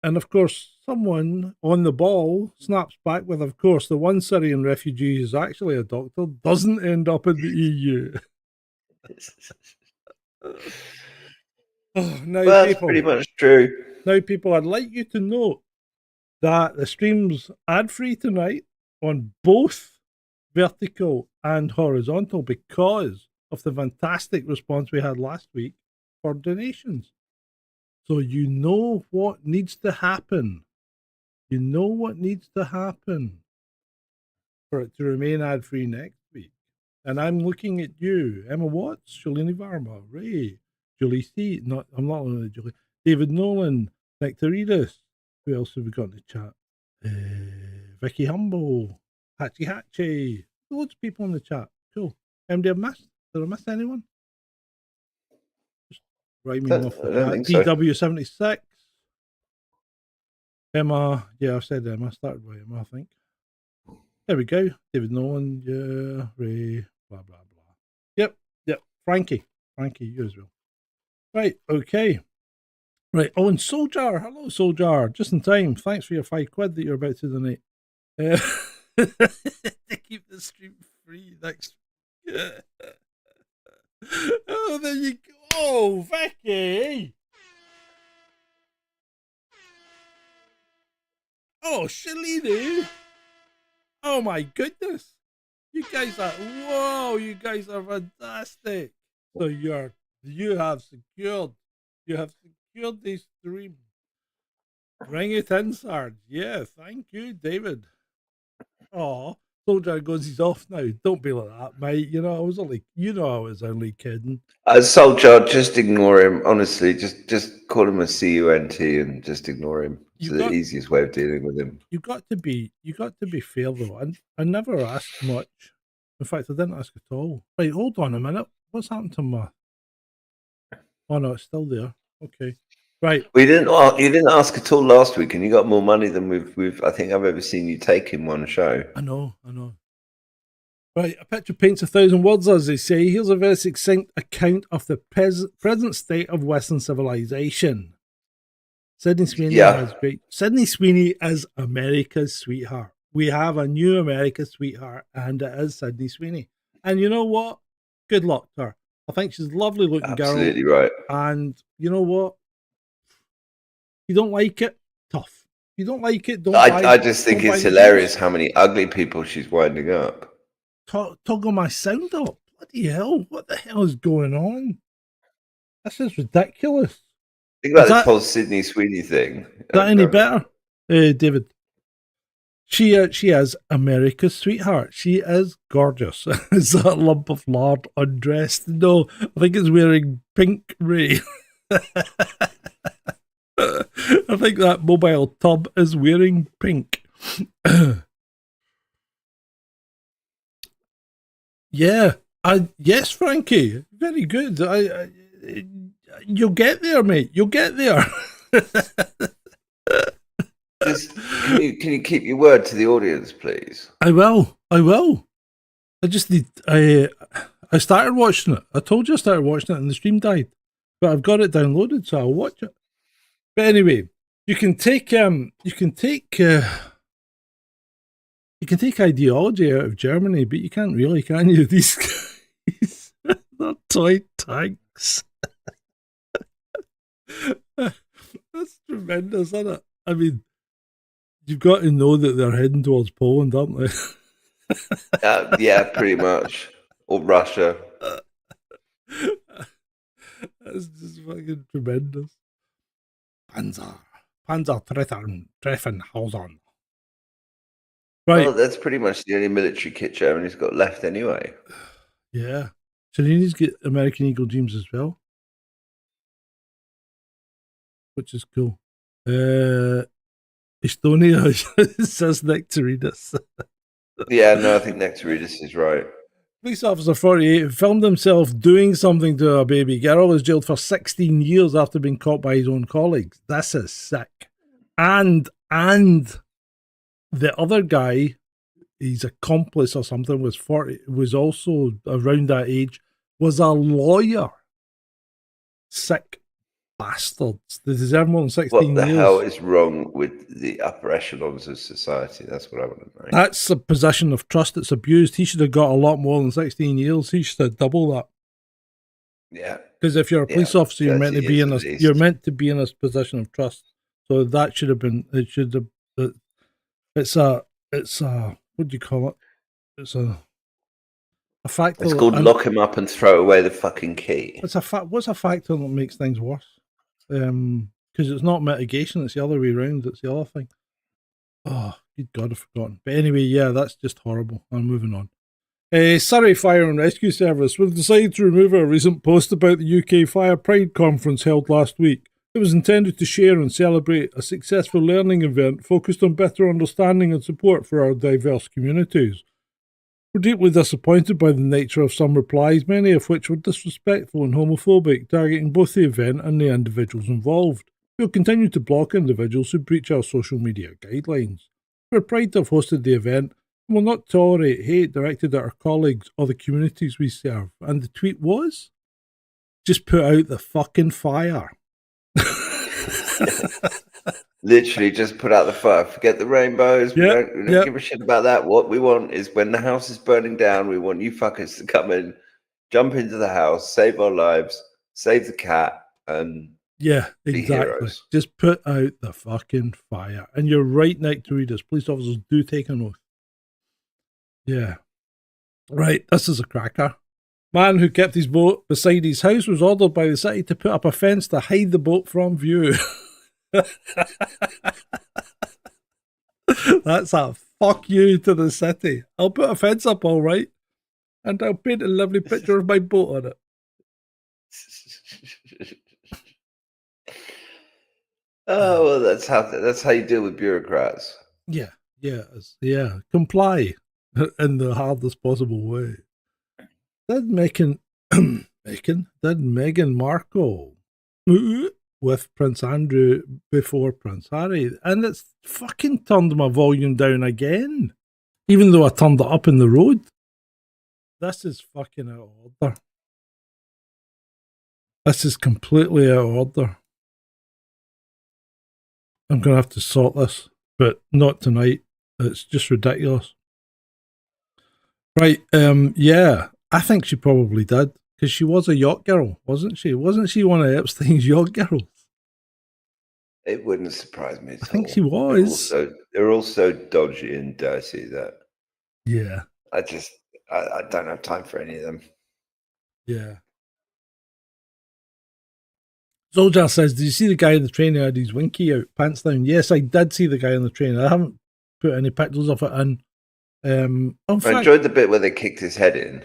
of course, someone on the ball snaps back with, of course, the one Syrian refugee who's actually a doctor doesn't end up in the EU. That's pretty much true. Now, people, I'd like you to note that the stream's ad-free tonight on both vertical and horizontal because of the fantastic response we had last week for donations. So you know what needs to happen. You know what needs to happen for it to remain ad-free next week. And I'm looking at you, Emma Watts, Shalini Varma, Ray, Julie C. I'm not looking at Julie. David Nolan, Nectaridis. Who else have we got in the chat? Vicky Humble, Hatchy. Loads of people in the chat. Cool. Did I miss anyone? Just write me off the chat. DW76. Emma. Yeah, I said Emma. I started with Emma, I think. There we go. David Nolan. Yeah. Ray. Blah, blah, blah. Yep. Frankie, you as well. Right. Okay. Right. Oh, and Soldier. Hello, Soldier. Just in time. Thanks for your £5 that you're about to donate. To keep the stream free next. Oh, there you go. Oh, Vicky. Oh, Shalini. Oh my goodness. You guys are fantastic. So you have secured the stream. Bring it in, Sarge. Yeah, thank you, David. Oh, Soldier goes, he's off now. Don't be like that, mate. I was only kidding. Soldier, just ignore him. Honestly, just call him a CUNT and just ignore him. It's the easiest way of dealing with him. You got to be fair though. I never asked much. In fact, I didn't ask at all. Right, hold on a minute. What's happened to my? Oh no, it's still there. Okay. Right. You didn't ask at all last week, and you got more money than I think I've ever seen you take in one show. I know. Right, a picture paints 1,000 words, as they say. Here's a very succinct account of the present state of Western civilization. Sydney Sweeney Sydney Sweeney is America's sweetheart. We have a new America's sweetheart, and it is Sydney Sweeney. And you know what? Good luck to her. I think she's a lovely looking girl. Absolutely right. And you know what? You don't like it? Tough. You don't like it? Don't. I just think it's hilarious how many ugly people she's winding up. Toggle my sound up. Bloody hell! What the hell is going on? This is ridiculous. Think about this whole Sydney Sweeney thing. Is that any better, David? She is America's sweetheart. She is gorgeous. Is that lump of lard undressed? No, I think it's wearing pink, Ray. I think that mobile tub is wearing pink. Yeah. Yes, Frankie. Very good. You'll get there, mate. You'll get there. Can you keep your word to the audience, please? I will. I just need. I started watching it. I told you I started watching it, and the stream died. But I've got it downloaded, so I'll watch it. But anyway, you can take ideology out of Germany, but you can't really, can you? These guys, they're toy tanks. That's tremendous, isn't it? I mean, you've got to know that they're heading towards Poland, aren't they? Yeah, pretty much. Or Russia. That's just fucking tremendous. Panzer Treffenhausen. Right. Well, that's pretty much the only military kit Germany's got left anyway. Yeah. Cellini's got American Eagle Dreams as well, which is cool. Estonia says Nectaridus. Yeah, no, I think Nectaridus is right. Police officer 48 filmed himself doing something to a baby girl, is jailed for 16 years after being caught by his own colleagues. This is sick. And the other guy, his accomplice or something, was also around that age, was a lawyer. Sick bastards. They deserve more than 16 years. What the hell is wrong with the upper echelons of society? That's what I want to know. That's a position of trust that's abused. He should have got a lot more than 16 years. He should have double that. Yeah. Because if you're a police officer, you're meant to be in a position of trust. So that should have been. It should have. It's a. What do you call it? It's a factor. It's called lock him up and throw away the fucking key. It's a what's a factor that makes things worse? Because it's not mitigation. It's the other way around. It's the other thing. Oh, good God, I've forgotten. But anyway, yeah, that's just horrible. I'm moving on. Surrey Fire and Rescue Service will decide to remove a recent post about the UK Fire Pride conference held last week. It was intended to share and celebrate a successful learning event focused on better understanding and support for our diverse communities. We're deeply disappointed by the nature of some replies, many of which were disrespectful and homophobic, targeting both the event and the individuals involved. We'll continue to block individuals who breach our social media guidelines. We're proud to have hosted the event and will not tolerate hate directed at our colleagues or the communities we serve. And the tweet was, just put out the fucking fire. Literally just put out the fire. Forget the rainbows. We don't give a shit about that. What we want is when the house is burning down, we want you fuckers to come in, jump into the house, save our lives, save the cat, and exactly. Heroes. Just put out the fucking fire. And you're right, Nick, to read this. Police officers do take an oath. Yeah. Right, this is a cracker. Man who kept his boat beside his house was ordered by the city to put up a fence to hide the boat from view. That's a fuck you to the city. I'll put a fence up, all right, and I'll paint a lovely picture of my boat on it. Oh, well, that's how you deal with bureaucrats. Yeah. Comply in the hardest possible way. Did Meghan Markle with Prince Andrew before Prince Harry, and it's fucking turned my volume down again, even though I turned it up in the road. This is fucking out of order. This is completely out of order. I'm going to have to sort this, but not tonight. It's just ridiculous. Right, yeah, I think she probably did, because she was a yacht girl, wasn't she? Wasn't she one of Epstein's yacht girls? It wouldn't surprise me at all. I think she was. They're all so dodgy and dirty that... Yeah. I don't have time for any of them. Yeah. Zoljar says, did you see the guy in the train who had his winky out, pants down? Yes, I did see the guy on the train. I haven't put any pictures of it in. I enjoyed the bit where they kicked his head in.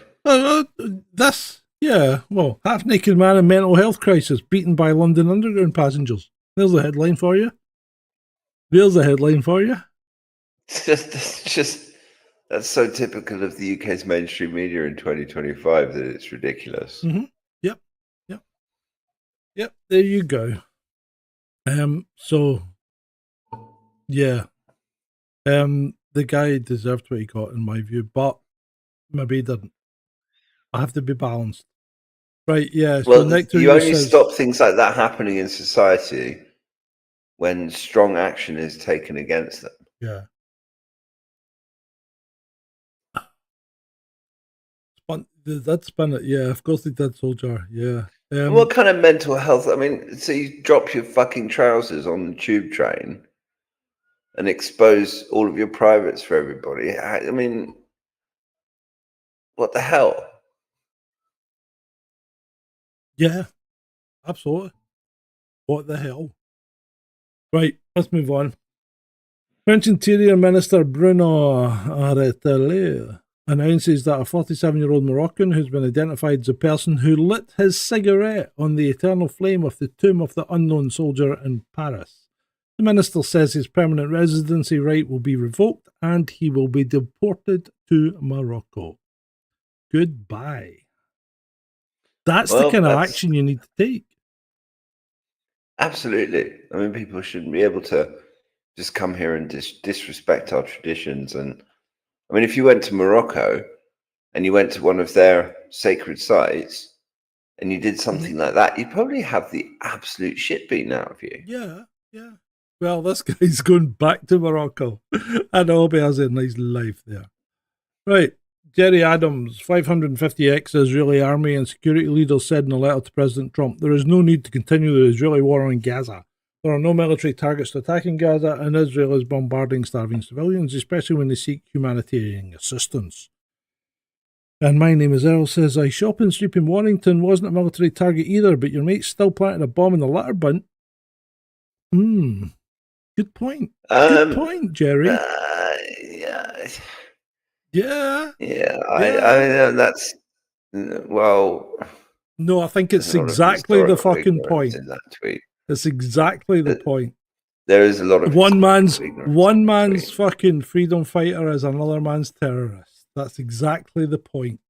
Half-naked man in mental health crisis, beaten by London Underground passengers. There's a headline for you. There's a headline for you. That's so typical of the UK's mainstream media in 2025 that it's ridiculous. Mm-hmm. Yep. There you go. So, yeah. The guy deserved what he got, in my view, but maybe he didn't. I have to be balanced. Right, yeah. Well, so Nick you only says, stop things like that happening in society when strong action is taken against them. Yeah. That spun it, yeah. Of course he did, soldier. Yeah. What kind of mental health? I mean, so you drop your fucking trousers on the tube train and expose all of your privates for everybody. I mean, what the hell? Yeah, absolutely. What the hell? Right, let's move on. French Interior Minister Bruno Aretelais announces that a 47-year-old Moroccan who's been identified as a person who lit his cigarette on the eternal flame of the tomb of the unknown soldier in Paris. The minister says his permanent residency right will be revoked and he will be deported to Morocco. Goodbye. That's the kind of action you need to take. Absolutely. I mean, people shouldn't be able to just come here and disrespect our traditions. And I mean, if you went to Morocco and you went to one of their sacred sites and you did something like that, you'd probably have the absolute shit beaten out of you. Yeah. Well, this guy's going back to Morocco, and I hope he has a nice life there. Right. Jerry Adams, 550 ex-Israeli army and security leaders said in a letter to President Trump, there is no need to continue the Israeli war on Gaza. There are no military targets to attack in Gaza, and Israel is bombarding starving civilians, especially when they seek humanitarian assistance. And my name is Earl says, I shop in Streep in Warrington, wasn't a military target either, but your mate still planted a bomb in the litter bin. Good point. Good point, Jerry. Yeah. I mean, that's, well. No, I think it's exactly the fucking point. In that tweet. It's exactly the point. There is a lot of one man's fucking freedom fighter is another man's terrorist. That's exactly the point.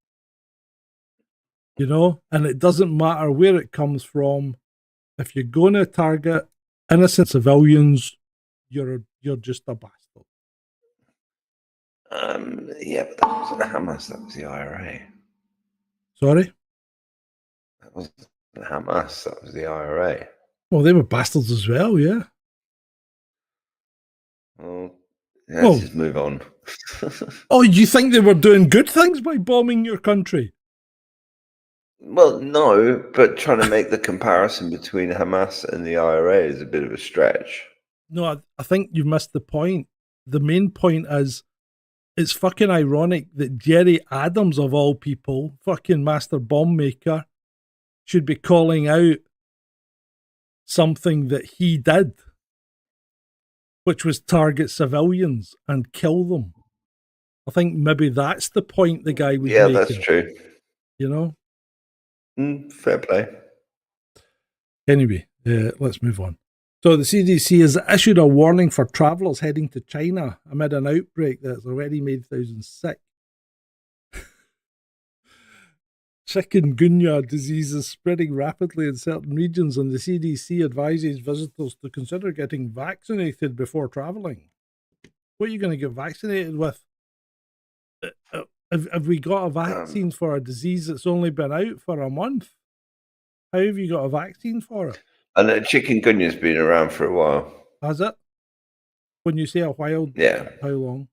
You know, and it doesn't matter where it comes from. If you're going to target innocent civilians, you're just a bastard. Yeah, but that wasn't Hamas. That was the IRA. Sorry, that wasn't Hamas. That was the IRA. Well, they were bastards as well, yeah. Well, let's just move on. Oh, you think they were doing good things by bombing your country? Well, no, but trying to make the comparison between Hamas and the IRA is a bit of a stretch. No, I think you missed the point. The main point is, it's fucking ironic that Jerry Adams, of all people, fucking master bomb maker, should be calling out something that he did, which was target civilians and kill them. I think maybe that's the point the guy was making. Yeah, that's true. You know? Fair play. Anyway, let's move on. So the CDC has issued a warning for travellers heading to China amid an outbreak that's already made thousands sick. Chikungunya disease is spreading rapidly in certain regions, and the CDC advises visitors to consider getting vaccinated before travelling. What are you going to get vaccinated with? Have we got a vaccine for a disease that's only been out for a month? How have you got a vaccine for it? And chikungunya's been around for a while. Has it? When you say a while, yeah. How long?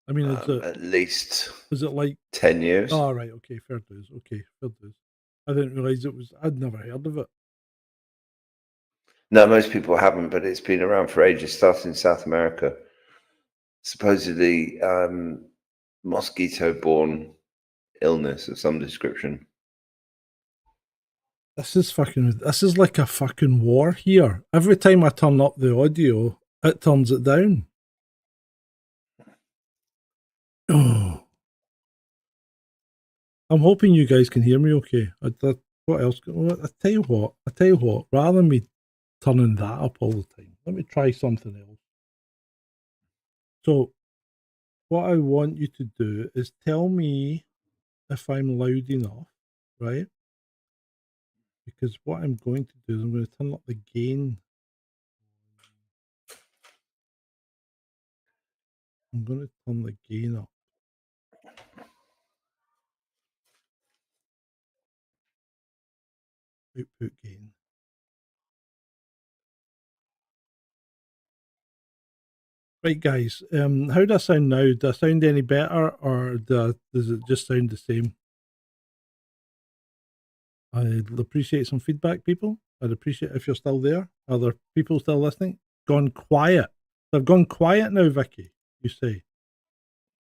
I mean, is it at least? Is it like 10 years? Oh, right. Okay, fair dues. I didn't realise it was. I'd never heard of it. No, most people haven't, but it's been around for ages. Started in South America. Supposedly, mosquito-borne illness of some description. This is like a fucking war here. Every time I turn up the audio, it turns it down. Oh. I'm hoping you guys can hear me okay. What else? I tell you what. Rather than me turning that up all the time, let me try something else. So, what I want you to do is tell me if I'm loud enough, right? Because what I'm going to do is I'm going to turn up the gain. I'm going to turn the gain up. Output gain. Right, guys. How do I sound now? Do I sound any better, or does it just sound the same? I'd appreciate some feedback, people. I'd appreciate if you're still there. Are there people still listening? Gone quiet. They've gone quiet now, Vicky. You say.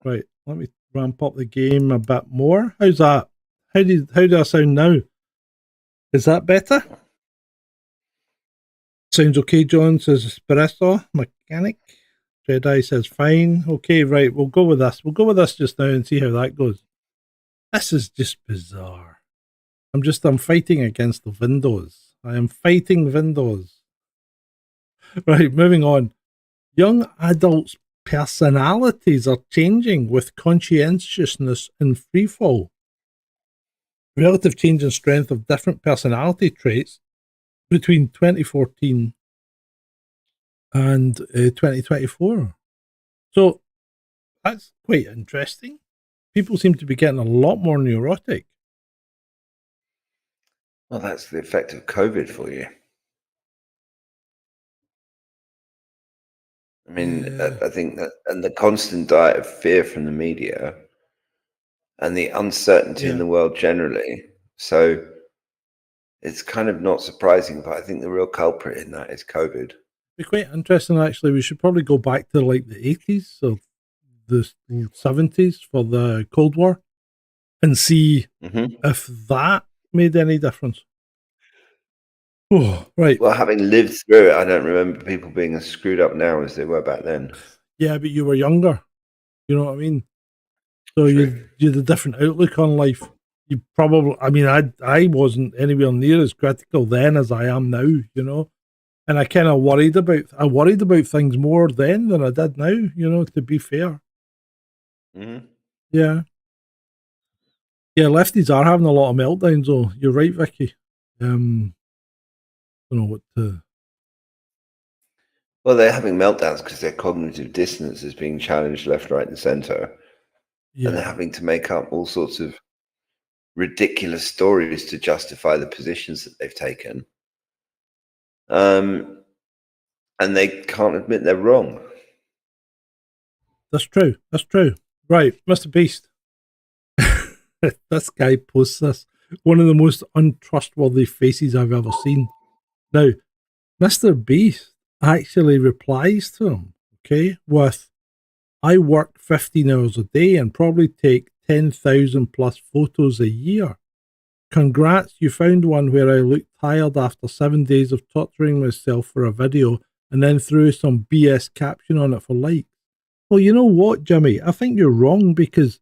Right. Let me ramp up the game a bit more. How's that? How do I sound now? Is that better? Sounds okay, John says espresso mechanic. Jedi says fine. Okay, right, we'll go with this. We'll go with this just now and see how that goes. This is just bizarre. I'm fighting against the Windows. I am fighting Windows. Right, moving on. Young adults' personalities are changing with conscientiousness in freefall. Relative change in strength of different personality traits between 2014 and 2024. So that's quite interesting. People seem to be getting a lot more neurotic. Well, that's the effect of COVID for you. I mean, Yeah. I think that, and the constant diet of fear from the media and the uncertainty in the world generally. So it's kind of not surprising, but I think the real culprit in that is COVID. It'd be quite interesting, actually. We should probably go back to like the 80s or the 70s for the Cold War and see if that made any difference. Oh, right. Well, having lived through it, I don't remember people being as screwed up now as they were back then. Yeah, but you were younger. You know what I mean? So you had a different outlook on life. You probably, I mean, I wasn't anywhere near as critical then as I am now, you know. And I kind of worried about things more then than I did now, you know, to be fair. Mm-hmm. Yeah. Yeah, lefties are having a lot of meltdowns, though. You're right, Vicky. Don't know what to... Well, they're having meltdowns because their cognitive dissonance is being challenged left, right, and centre. Yeah. And they're having to make up all sorts of ridiculous stories to justify the positions that they've taken. And they can't admit they're wrong. That's true. That's true. Right, Mr. Beast. This guy posts this. One of the most untrustworthy faces I've ever seen. Now, Mr. Beast actually replies to him, okay, with, I work 15 hours a day and probably take 10,000 plus photos a year. Congrats, you found one where I looked tired after 7 days of torturing myself for a video and then threw some BS caption on it for likes. Well, you know what, Jimmy? I think you're wrong because,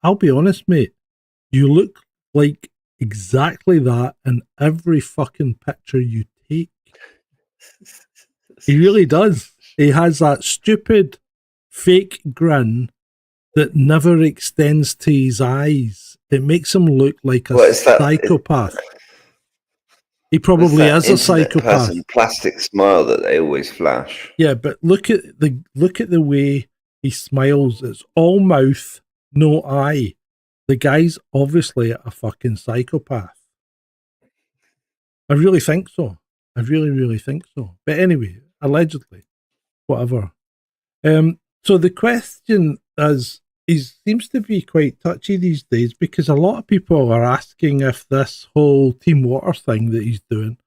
I'll be honest, mate, you look like exactly that in every fucking picture you take. He really does. He has that stupid fake grin that never extends to his eyes. It makes him look like a psychopath. He probably is a psychopath. Plastic smile that they always flash. Yeah, but look at the way he smiles. It's all mouth, no eye. The guy's obviously a fucking psychopath. I really think so. I really, really think so. But anyway, allegedly, whatever. So the question is, he seems to be quite touchy these days because a lot of people are asking if this whole Team Water thing that he's doing,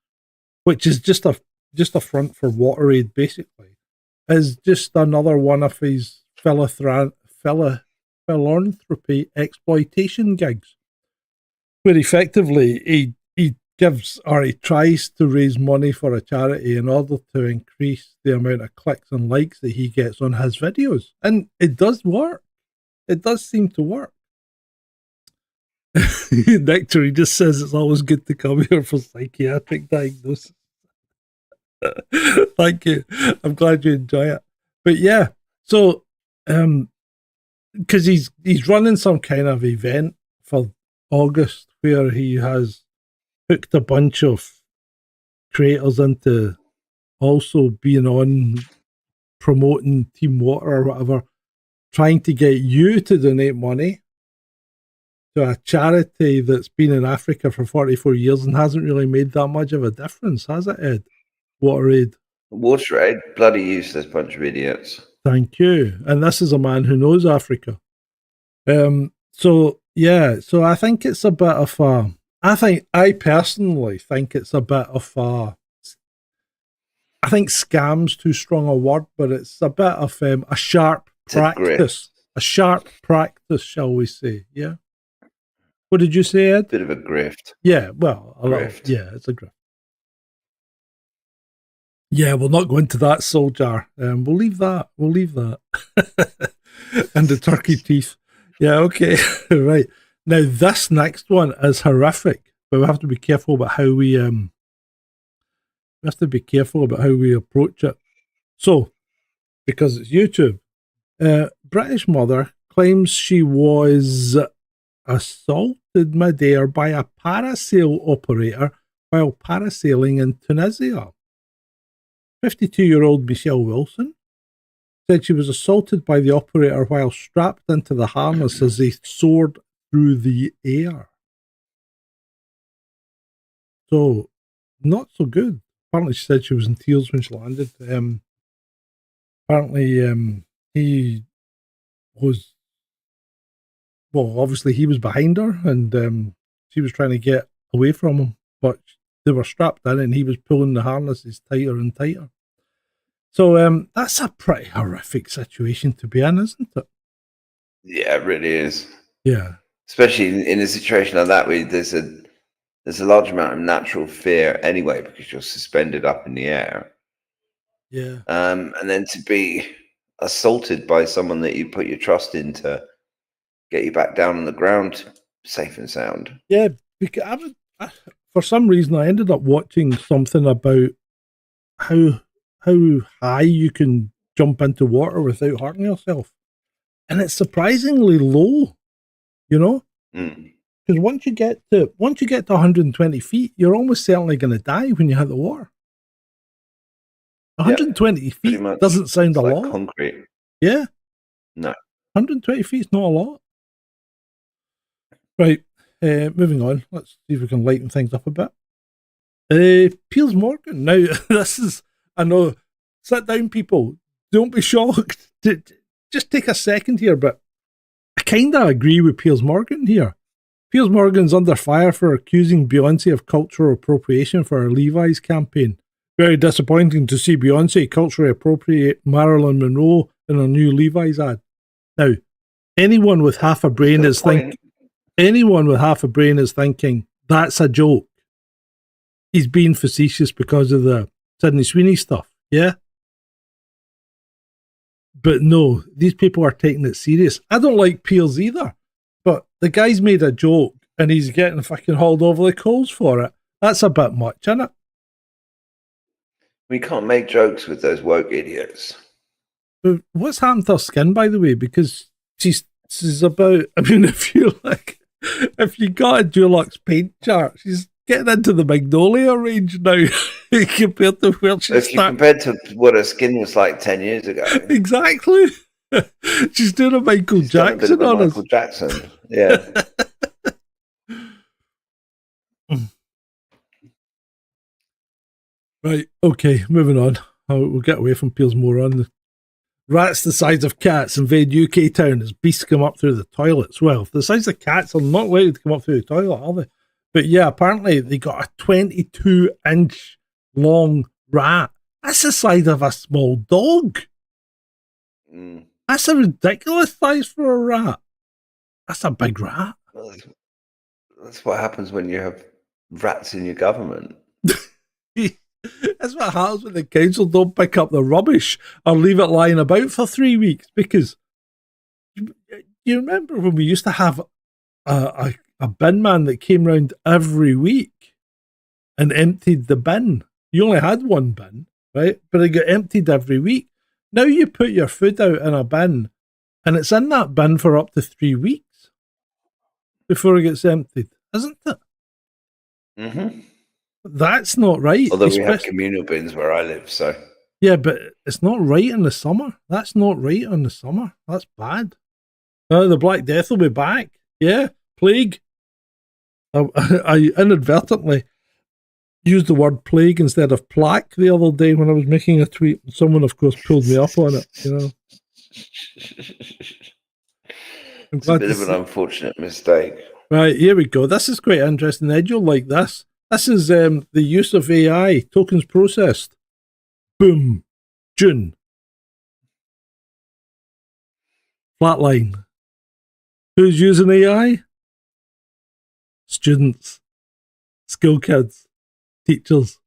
which is just a front for WaterAid basically, is just another one of his philanthropy exploitation gigs, where effectively he gives or he tries to raise money for a charity in order to increase the amount of clicks and likes that he gets on his videos. And it does work. It does seem to work. Nectar, just says it's always good to come here for psychiatric diagnosis. Thank you. I'm glad you enjoy it. But yeah, so because he's running some kind of event for August where he has hooked a bunch of creators into also being on promoting Team Water or whatever, trying to get you to donate money to a charity that's been in Africa for 44 years and hasn't really made that much of a difference, has it, Ed? WaterAid. WaterAid, bloody useless bunch of idiots. Thank you. And this is a man who knows Africa. So I think it's a bit of a, I personally think it's a bit of a, I think scam's too strong a word, but it's a bit of a sharp practice. A sharp practice, shall we say. Yeah. What did you say, Ed? Bit of a grift. Yeah, well, it's a grift. Yeah, we'll not go into that, soldier. We'll leave that. And the turkey teeth. Yeah, okay. Right. Now, this next one is horrific, but we have to be careful about how we approach it. So, because it's YouTube, British mother claims she was assaulted midair by a parasail operator while parasailing in Tunisia. 52-year-old Michelle Wilson said she was assaulted by the operator while strapped into the harness as they soared through the air. So, not so good. Apparently, she said she was in tears when she landed. Apparently, he was, well, obviously he was behind her and she was trying to get away from him, but they were strapped in and he was pulling the harnesses tighter and tighter. So that's a pretty horrific situation to be in, isn't it? Yeah, it really is. Yeah. Especially in a situation like that where there's a large amount of natural fear anyway because you're suspended up in the air. Yeah. And then to be assaulted by someone that you put your trust in to get you back down on the ground safe and sound. Yeah, because for some reason I ended up watching something about how high you can jump into water without hurting yourself. And it's surprisingly low, you know? Because once you get to 120 feet, you're almost certainly going to die when you hit the water. 120 feet doesn't sound a lot. Concrete. Yeah. No. 120 feet is not a lot. Right. Moving on. Let's see if we can lighten things up a bit. Piers Morgan. Now, this is, I know, sit down, people. Don't be shocked. Just take a second here, but I kind of agree with Piers Morgan here. Piers Morgan's under fire for accusing Beyonce of cultural appropriation for her Levi's campaign. Very disappointing to see Beyonce culturally appropriate Marilyn Monroe in her new Levi's ad. Now, anyone with half a brain is thinking that's a joke. He's being facetious because of the Sydney Sweeney stuff, yeah? But no, these people are taking it serious. I don't like Piers either, but the guy's made a joke and he's getting fucking hauled over the coals for it. That's a bit much, isn't it? We can't make jokes with those woke idiots. But what's happened to her skin, by the way? Because she's about, I mean, if you got a Dulux paint chart, she's getting into the Magnolia range now compared to where she started. Compared to what her skin was like 10 years ago. Exactly. She's doing a Michael Jackson on us. Michael Jackson, yeah. Right, okay, moving on. We'll get away from Piers more on. Rats the size of cats invade UK town as beasts come up through the toilets. Well, the size of cats are not likely to come up through the toilet, are they? But yeah, apparently they got a 22-inch long rat. That's the size of a small dog. That's a ridiculous size for a rat. That's a big rat. That's what happens when you have rats in your government. That's what happens when the council don't pick up the rubbish or leave it lying about for 3 weeks. Because you remember when we used to have a bin man that came round every week and emptied the bin. You only had one bin, right? But it got emptied every week. Now you put your food out in a bin, and it's in that bin for up to 3 weeks before it gets emptied, isn't it? Mm-hmm. That's not right. Although we have communal bins where I live, so. Yeah, but it's not right in the summer. That's not right in the summer. That's bad. The Black Death will be back. Yeah, plague. I inadvertently used the word plague instead of plaque the other day when I was making a tweet. Someone, of course, pulled me up on it. You know, It's a bit of an unfortunate mistake. Right, here we go. This is quite interesting, Ed. You'll like this. This is the use of AI, tokens processed. Boom. June. Flatline. Who's using AI? Students. School kids. Teachers.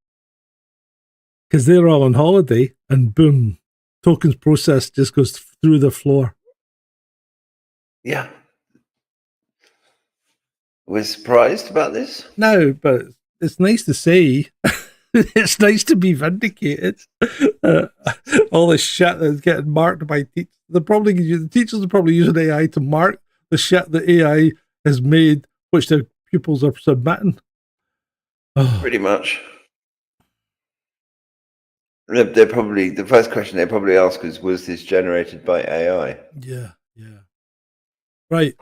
Because they're all on holiday, and boom. Tokens processed just goes through the floor. Yeah. We're surprised about this? No, but it's nice to say. It's nice to be vindicated. All the shit that's getting marked by teachers. The teachers are probably using AI to mark the shit that AI has made, which their pupils are submitting. Pretty much. They're probably, the first question they probably ask is, was this generated by AI? Yeah. Right.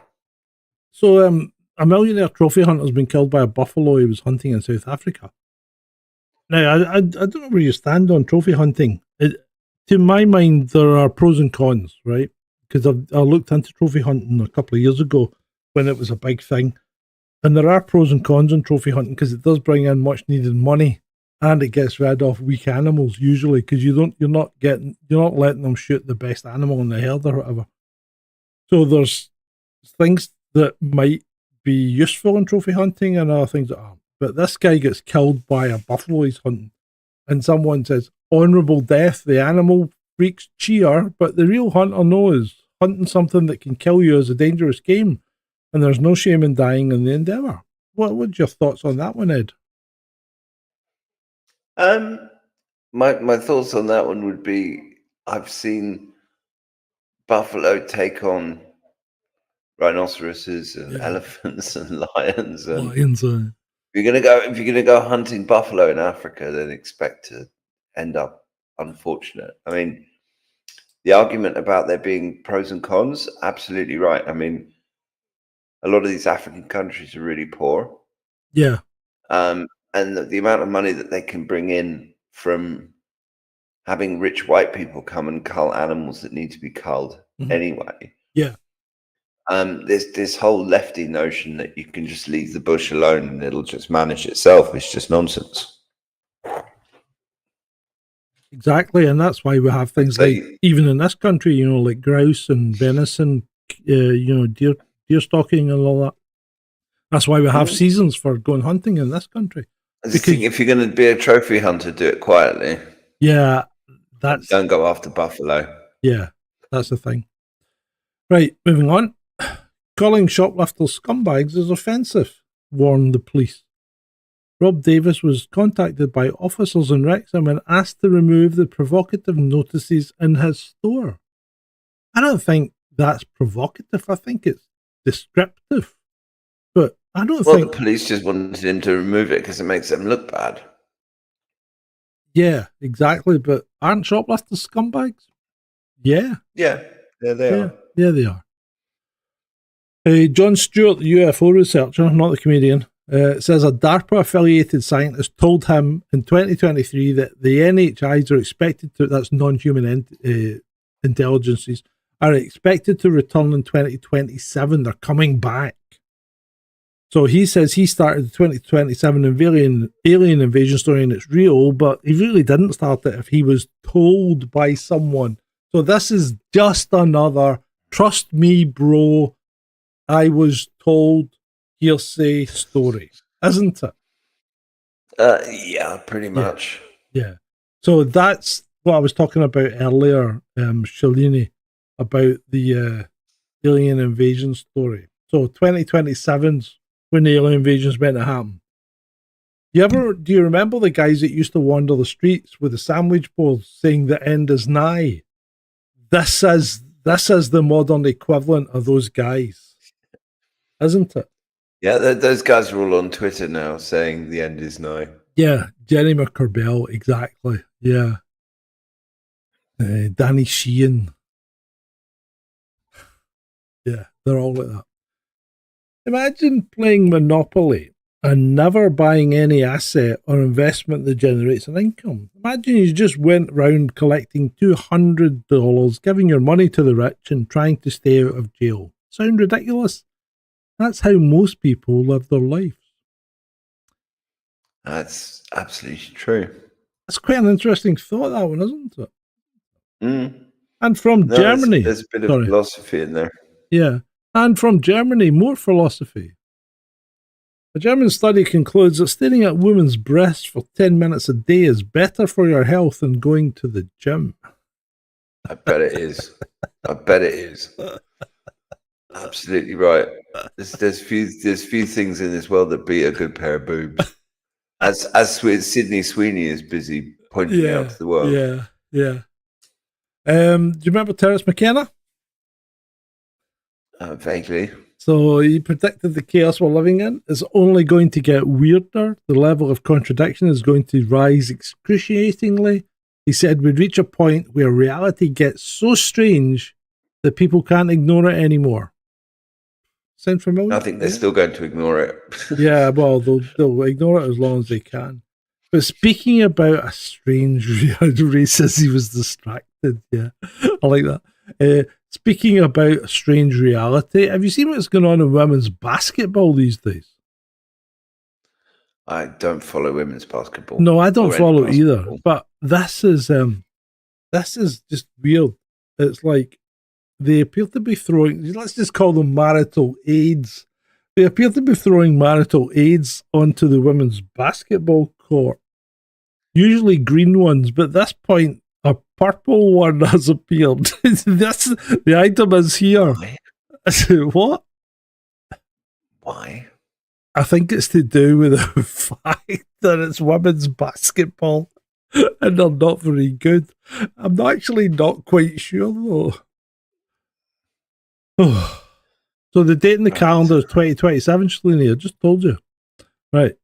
So, a millionaire trophy hunter has been killed by a buffalo he was hunting in South Africa. Now, I don't know where you stand on trophy hunting. To my mind, there are pros and cons, right? Because I looked into trophy hunting a couple of years ago when it was a big thing. And there are pros and cons on trophy hunting because it does bring in much needed money, and it gets rid of weak animals usually because you're not letting them shoot the best animal in the herd or whatever. So there's things that might be useful in trophy hunting and other things that aren't. But this guy gets killed by a buffalo he's hunting, and someone says, honourable death, the animal freaks cheer, but the real hunter knows hunting something that can kill you is a dangerous game, and there's no shame in dying in the endeavour. What's your thoughts on that one, Ed? My thoughts on that one would be, I've seen buffalo take on rhinoceroses and elephants and lions. And if you're gonna go hunting buffalo in Africa, then expect to end up unfortunate. I mean, the argument about there being pros and cons, absolutely right. I mean, a lot of these African countries are really poor. Yeah. And the amount of money that they can bring in from having rich white people come and cull animals that need to be culled anyway. Yeah. This whole lefty notion that you can just leave the bush alone and it'll just manage itself is just nonsense. Exactly, and that's why we have things like, even in this country, like grouse and venison, deer stalking and all that. That's why we have seasons for going hunting in this country. Because if you're going to be a trophy hunter, do it quietly. Yeah, don't go after buffalo. Yeah, that's the thing. Right, moving on. Calling shoplifters scumbags is offensive, warned the police. Rob Davis was contacted by officers in Wrexham and asked to remove the provocative notices in his store. I don't think that's provocative. I think it's descriptive. But I don't think... the police just wanted him to remove it because it makes them look bad. Yeah, exactly. But aren't shoplifters scumbags? Yeah. Yeah, they are. Yeah, they are. John Stewart, the UFO researcher, not the comedian, says a DARPA-affiliated scientist told him in 2023 that the NHIs are expected to, that's non-human intelligences, are expected to return in 2027. They're coming back. So he says he started the 2027 alien invasion story and it's real, but he really didn't start it if he was told by someone. So this is just another, trust me, bro, I was told hearsay story, isn't it? Yeah, pretty much. Yeah. So that's what I was talking about earlier, Shalini, about the alien invasion story. So 2027's when the alien invasion's meant to happen. Do you remember the guys that used to wander the streets with the sandwich boards saying the end is nigh? This is the modern equivalent of those guys, isn't it? Yeah, those guys are all on Twitter now saying the end is nigh. Yeah, Jerry McCorvell, exactly. Yeah. Danny Sheehan. Yeah, they're all like that. Imagine playing Monopoly and never buying any asset or investment that generates an income. Imagine you just went round collecting $200, giving your money to the rich and trying to stay out of jail. Sound ridiculous? That's how most people live their lives. That's absolutely true. That's quite an interesting thought, that one, isn't it? Mm. And from Germany. There's a bit of philosophy in there. Yeah. And from Germany, more philosophy. A German study concludes that staring at women's breasts for 10 minutes a day is better for your health than going to the gym. I bet it is. I bet it is. Absolutely right. There's few things in this world that beat a good pair of boobs. As Sydney Sweeney is busy pointing out to the world. Yeah. Do you remember Terence McKenna? Vaguely. So he predicted the chaos we're living in is only going to get weirder. The level of contradiction is going to rise excruciatingly. He said we'd reach a point where reality gets so strange that people can't ignore it anymore. Sound familiar? I think they're still going to ignore it. Yeah, well, they'll ignore it as long as they can. But speaking about a strange Ray says he was distracted. Yeah, I like that. Speaking about a strange reality, have you seen what's going on in women's basketball these days? I don't follow women's basketball. No, I don't follow either. But this is just weird. It's like they appear to be throwing, let's just call them marital aids. They appear to be throwing marital aids onto the women's basketball court. Usually green ones, but at this point, a purple one has appeared. The item is here. Why? What? Why? I think it's to do with the fact that it's women's basketball and they're not very good. I'm actually not quite sure though. So the date in the calendar is 2027, Shalini. I just told you. Right.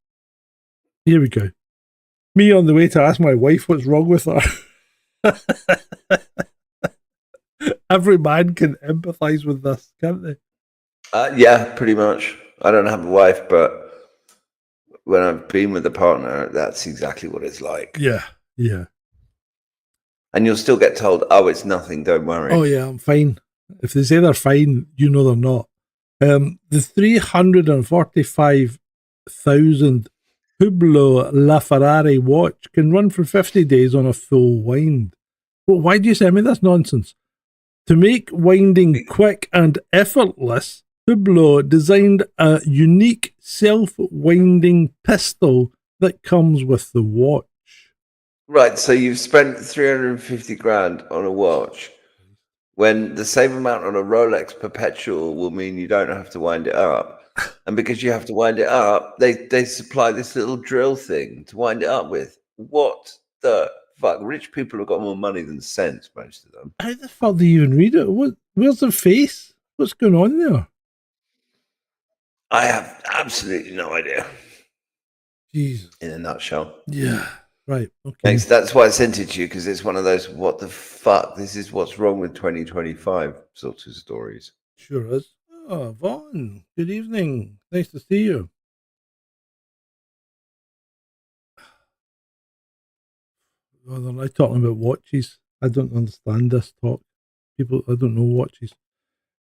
Here we go. Me on the way to ask my wife what's wrong with her. Every man can empathise with this, can't they? Yeah, pretty much. I don't have a wife, but when I've been with a partner, that's exactly what it's like. Yeah. And you'll still get told, "Oh, it's nothing. Don't worry." Oh yeah, I'm fine. If they say they're fine, you know they're not. The 345,000 Hublot LaFerrari watch can run for 50 days on a full wind. Well, why do you send me this nonsense? To make winding quick and effortless, Hublot designed a unique self-winding pistol that comes with the watch. Right, so you've spent 350 grand on a watch when the same amount on a Rolex Perpetual will mean you don't have to wind it up. And because you have to wind it up, they supply this little drill thing to wind it up with. What the fuck? Rich people have got more money than sense, most of them. How the fuck do you even read it? Where's the face? What's going on there? I have absolutely no idea. Jesus. In a nutshell. Yeah. Right. Okay. Thanks. That's why I sent it to you, because it's one of those what the fuck, this is what's wrong with 2025 sorts of stories. Sure is. Oh, Vaughn, good evening. Nice to see you. Oh, they're now talking about watches. I don't understand this talk. I don't know watches.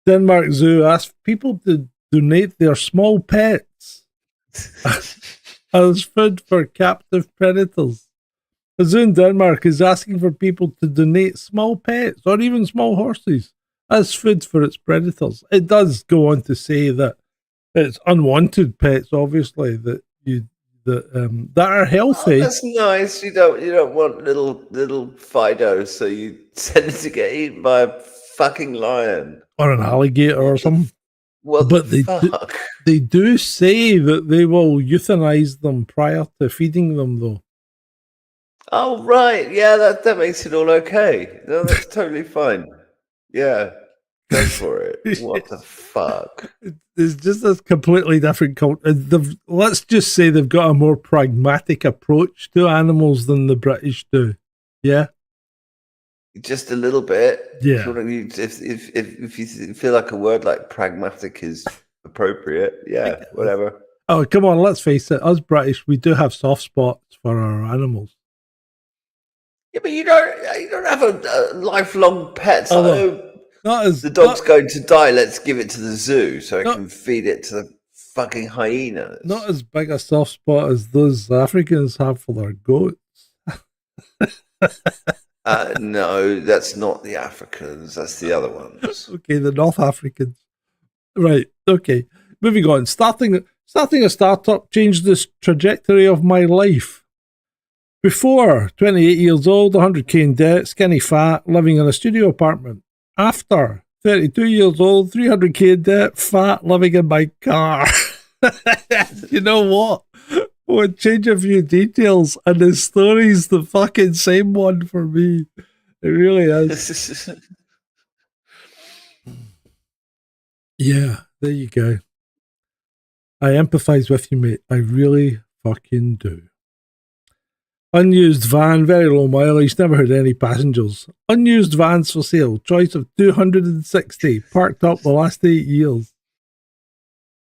Denmark Zoo asked people to donate their small pets as food for captive predators. The zoo in Denmark is asking for people to donate small pets or even small horses as food for its predators. It does go on to say that it's unwanted pets, obviously, that are healthy. Oh, that's nice. You don't want little Fido, so you send it to get eaten by a fucking lion Or an alligator or something. What But the fuck? they do say that they will euthanize them prior to feeding them, though. Oh, right. Yeah, that makes it all okay. No, that's totally fine. Yeah, go for it. What the fuck? It's just a completely different culture. Let's just say they've got a more pragmatic approach to animals than the British do. Yeah? Just a little bit. Yeah. If you feel like a word like pragmatic is appropriate, yeah, whatever. Oh, come on, let's face it. Us British, we do have soft spots for our animals. Yeah, but you don't have a lifelong pet. Not as the dog's going to die. Let's give it to the zoo so I can feed it to the fucking hyenas. Not as big a soft spot as those Africans have for their goats. No, that's not the Africans. That's the other ones. Okay, the North Africans. Right. Okay. Moving on. Starting a startup changed the trajectory of my life. Before, 28 years old, 100k in debt, skinny fat, living in a studio apartment. After, 32 years old, 300k in debt, fat, living in my car. You know what? We'll change a few details, and the story's the fucking same one for me. It really is. Yeah, there you go. I empathise with you, mate. I really fucking do. Unused van, very low mileage, never had any passengers. Unused vans for sale, choice of 260, parked up the last 8 years.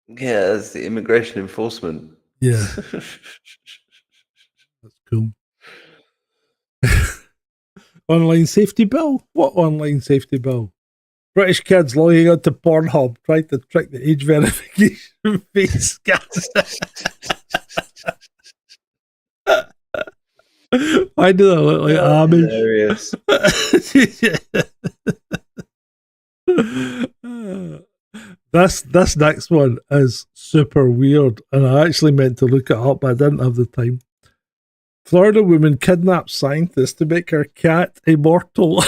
Yeah, that's the immigration enforcement. Yeah. That's cool. Online safety bill? What online safety bill? British kids logging onto Pornhub trying to trick the age verification face scan. Why do they look like Amish? Hilarious. This next one is super weird, and I actually meant to look it up, but I didn't have the time. Florida woman kidnaps scientist to make her cat immortal.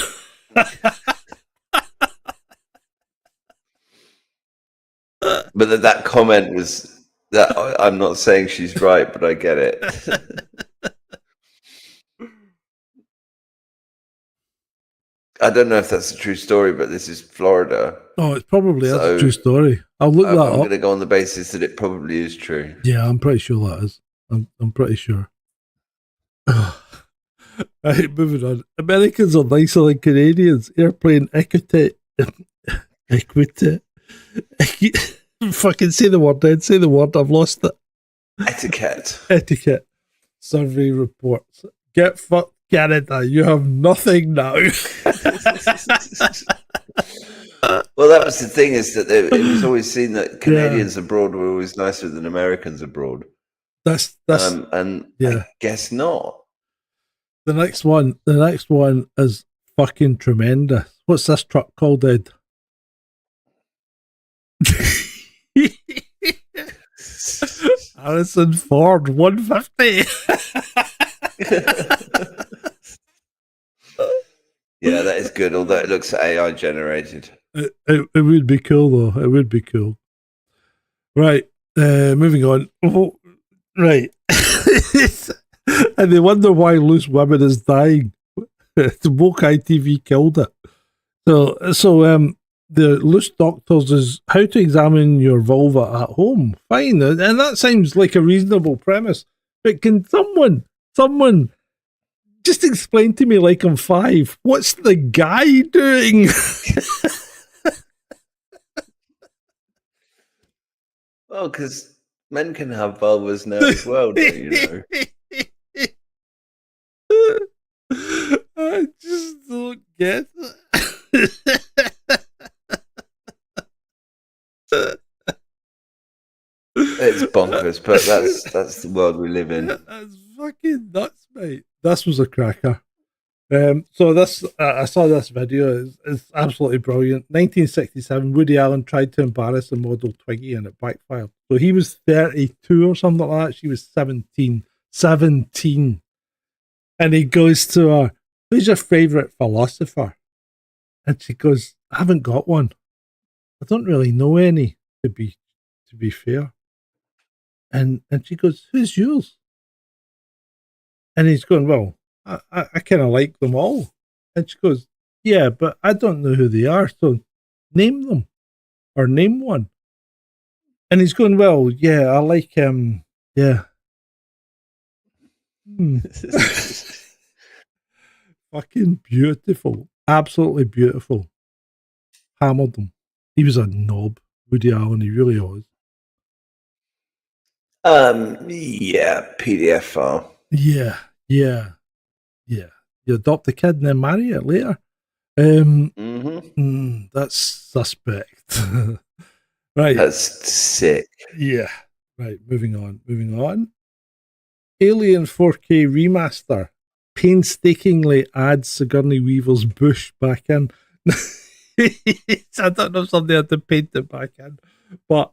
But that comment was that I'm not saying she's right, but I get it. I don't know if that's a true story, but this is Florida. Oh, it probably is a true story. I'll look that up. I'm going to go on the basis that it probably is true. Yeah, I'm pretty sure that is. I'm pretty sure. Right, moving on. Americans are nicer than Canadians. Airplane equity. Fucking say the word, Ed. Say the word. I've lost it. Etiquette. Survey reports. Get fucked, Canada. You have nothing now. Well, that was the thing, is that it was always seen that Canadians abroad were always nicer than Americans abroad. That's and I guess not. The next one is fucking tremendous. What's this truck called, Ed? Harrison Ford 150. Yeah, that is good, although it looks AI generated. It would be cool, though. It would be cool. Right, moving on. Oh, right. And they wonder why loose women is dying. The Mockery TV killed it. So the loose doctors is how to examine your vulva at home. Fine, and that sounds like a reasonable premise. But can someone just explain to me, like I'm 5, what's the guy doing? Well, because men can have vulvas now as well, don't you know? I just don't get it. It's bonkers, but that's the world we live in. That's fucking nuts, mate. This was a cracker. So this, I saw this video. It's absolutely brilliant. 1967, Woody Allen tried to embarrass the model Twiggy, and it backfired. So he was 32 or something like that. She was 17. 17. And he goes to her, who's your favourite philosopher? And she goes, I haven't got one. I don't really know any. To be fair. And she goes, "Who's yours?" And he's going, "Well, I kind of like them all." And she goes, "Yeah, but I don't know who they are, so name them or name one." And he's going, "Well, yeah, I like yeah." Fucking beautiful, absolutely beautiful. Hammered him. He was a knob, Woody Allen. He really was. Yeah, PDF file. Yeah. You adopt the kid and then marry it later. That's suspect. Right. That's sick. Yeah. Right. Moving on. Alien 4K remaster painstakingly adds Sigourney Weaver's bush back in. I don't know if somebody had to paint it back in, but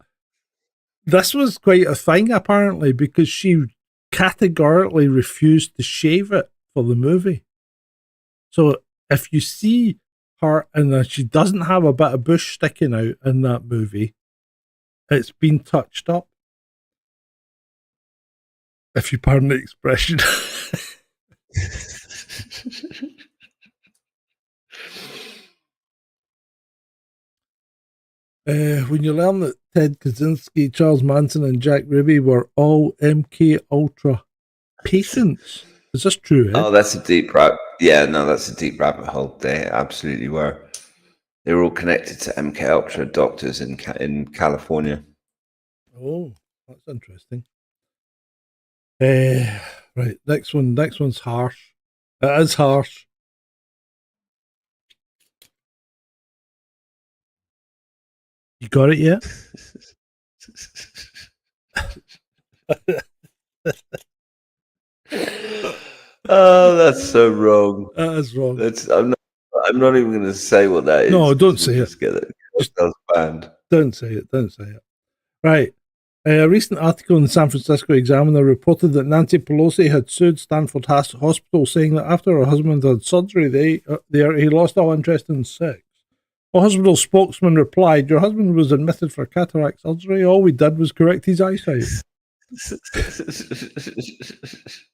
this was quite a thing apparently because she categorically refused to shave it for the movie. So if you see her and she doesn't have a bit of bush sticking out in that movie, it's been touched up. If you pardon the expression. When you learn that Ted Kaczynski, Charles Manson, and Jack Ruby were all MK Ultra patients, is this true? Oh, that's a deep rabbit. Yeah, no, that's a deep rabbit hole. They absolutely were. They were all connected to MK Ultra doctors in California. Oh, that's interesting. Right, next one's harsh. It is harsh. You got it yet? Oh, that's so wrong. That is wrong. I'm not even going to say what that is. No, don't say it. Just banned. Don't say it. Right. A recent article in the San Francisco Examiner reported that Nancy Pelosi had sued Stanford Hospital, saying that after her husband had surgery, he lost all interest in sex. The hospital spokesman replied, "Your husband was admitted for cataract surgery. All we did was correct his eyesight."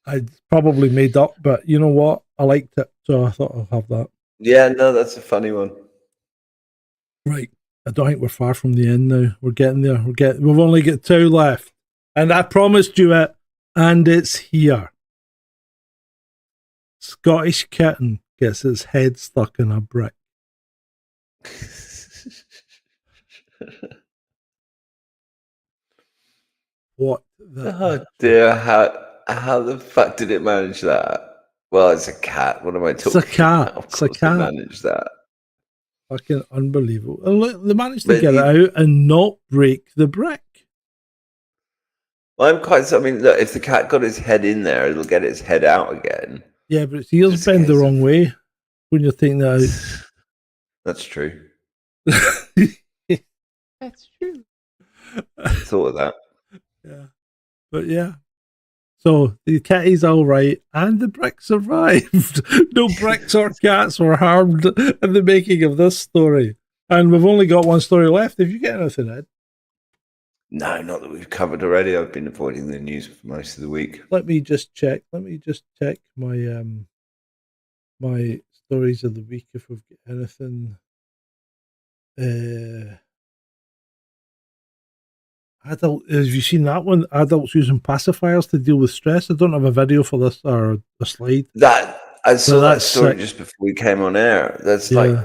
I probably made up, but you know what? I liked it, so I thought I'll have that. Yeah, no, that's a funny one. Right. I don't think we're far from the end now. We're getting there. We've only got 2 left. And I promised you it, and it's here. Scottish kitten gets its head stuck in a brick. What the... Oh dear, how the fuck did it manage that? Well, it's a cat. What am I talking about? It's a cat. Manage that. Fucking unbelievable. And they managed to get it out and not break the brick. Well, look, if the cat got its head in there, it'll get its head out again. Yeah, but its ears bend the wrong way when you're taking that out. That's true. That's true. Thought of that. Yeah. But yeah. So the kitty's all right, and the brick survived. No bricks or cats were harmed in the making of this story. And we've only got one story left. Have you got anything, Ed? No, not that we've covered already. I've been avoiding the news for most of the week. Let me just check my my stories of the week if we've got anything. Have you seen that one? Adults using pacifiers to deal with stress. I don't have a video for this or a slide. I saw that story just before we came on air. That's like,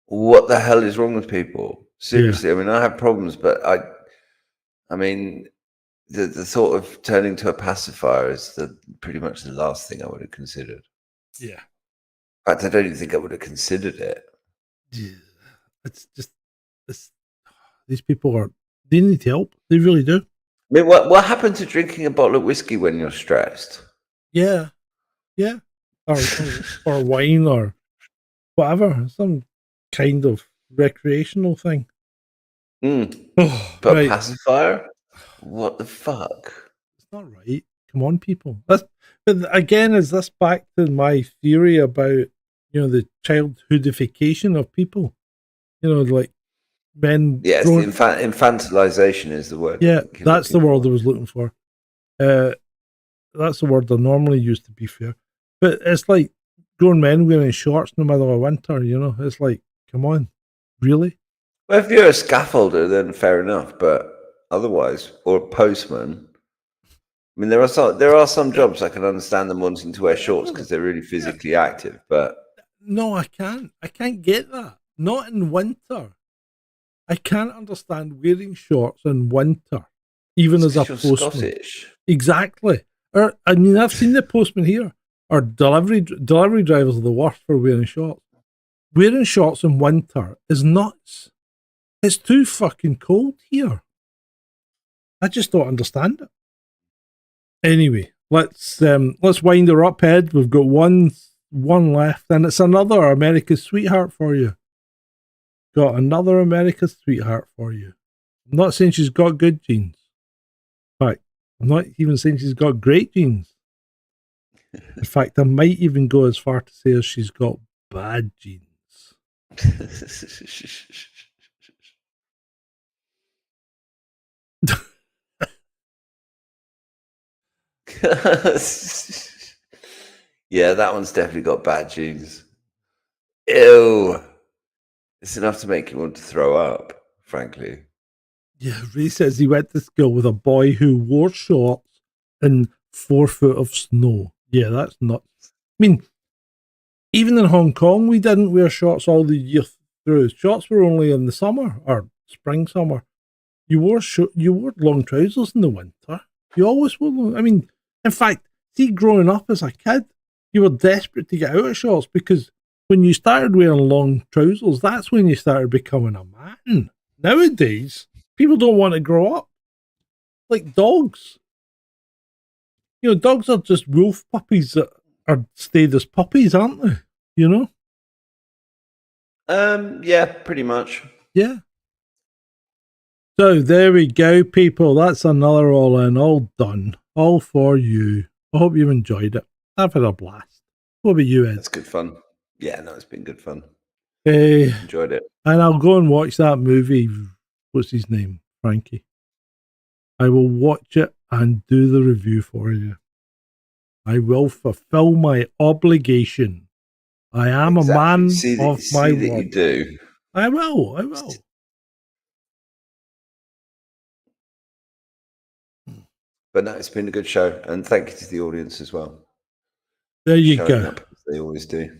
what the hell is wrong with people? Seriously, I mean, I have problems, but I mean, the thought of turning to a pacifier is pretty much the last thing I would have considered. Yeah. In fact, I don't even think I would have considered it. Yeah. It's just these people they need help. They really do. I mean, what happened to drinking a bottle of whiskey when you're stressed? Yeah. Or wine or whatever. Some kind of recreational thing. But pacifier? What the fuck? It's not right. Come on, people. But again, is this back to my theory about, the childhoodification of people? Like men. Yes, the infantilization is the word. Yeah, that's the word I was looking for. That's the word I normally use, to be fair. But it's like grown men wearing shorts in the middle of winter, you know? It's like, come on, really? Well, if you're a scaffolder, then fair enough. But otherwise, or a postman, I mean, there are some jobs I can understand them wanting to wear shorts because they're really physically active. But no, I can't. I can't get that. Not in winter. I can't understand wearing shorts in winter, even as a postman. Scottish. Exactly. I mean, I've seen the postman here. Or delivery drivers are the worst for wearing shorts. Wearing shorts in winter is nuts. It's too fucking cold here. I just don't understand it. Anyway, let's wind her up, Ed. We've got one left, and it's another America's sweetheart for you. Got another America's sweetheart for you. I'm not saying she's got good genes. In fact, I'm not even saying she's got great genes. In fact, I might even go as far to say as she's got bad genes. Yeah, that one's definitely got bad genes. Ew. It's enough to make you want to throw up, frankly. Yeah, Ray says he went to school with a boy who wore shorts in 4 foot of snow. Yeah, that's nuts. I mean, even in Hong Kong, we didn't wear shorts all the year through. Shorts were only in the summer or spring, summer. You wore long trousers in the winter. You always wore. I mean, in fact, see, growing up as a kid, you were desperate to get out of shorts because when you started wearing long trousers, that's when you started becoming a man. Nowadays, people don't want to grow up like dogs. You know, dogs are just wolf puppies that are stayed as puppies, aren't they? You know? Yeah, pretty much. Yeah. So there we go, people. That's another all in, all done, all for you. I hope you've enjoyed it. I've had a blast. What about you, Ed? It's good fun. Yeah, no, it's been good fun. Enjoyed it. And I'll go and watch that movie. What's his name? Frankie. I will watch it and do the review for you. I will fulfill my obligation. I am a man of my word. You do. I will. But no, it's been a good show, and thank you to the audience as well. There you go. Up, as they always do.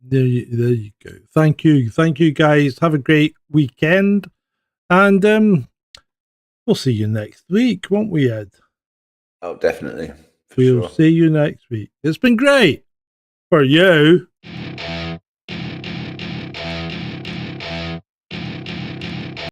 There you go. Thank you, guys. Have a great weekend, and we'll see you next week, won't we, Ed? Oh, definitely. We'll see you next week. It's been great for you.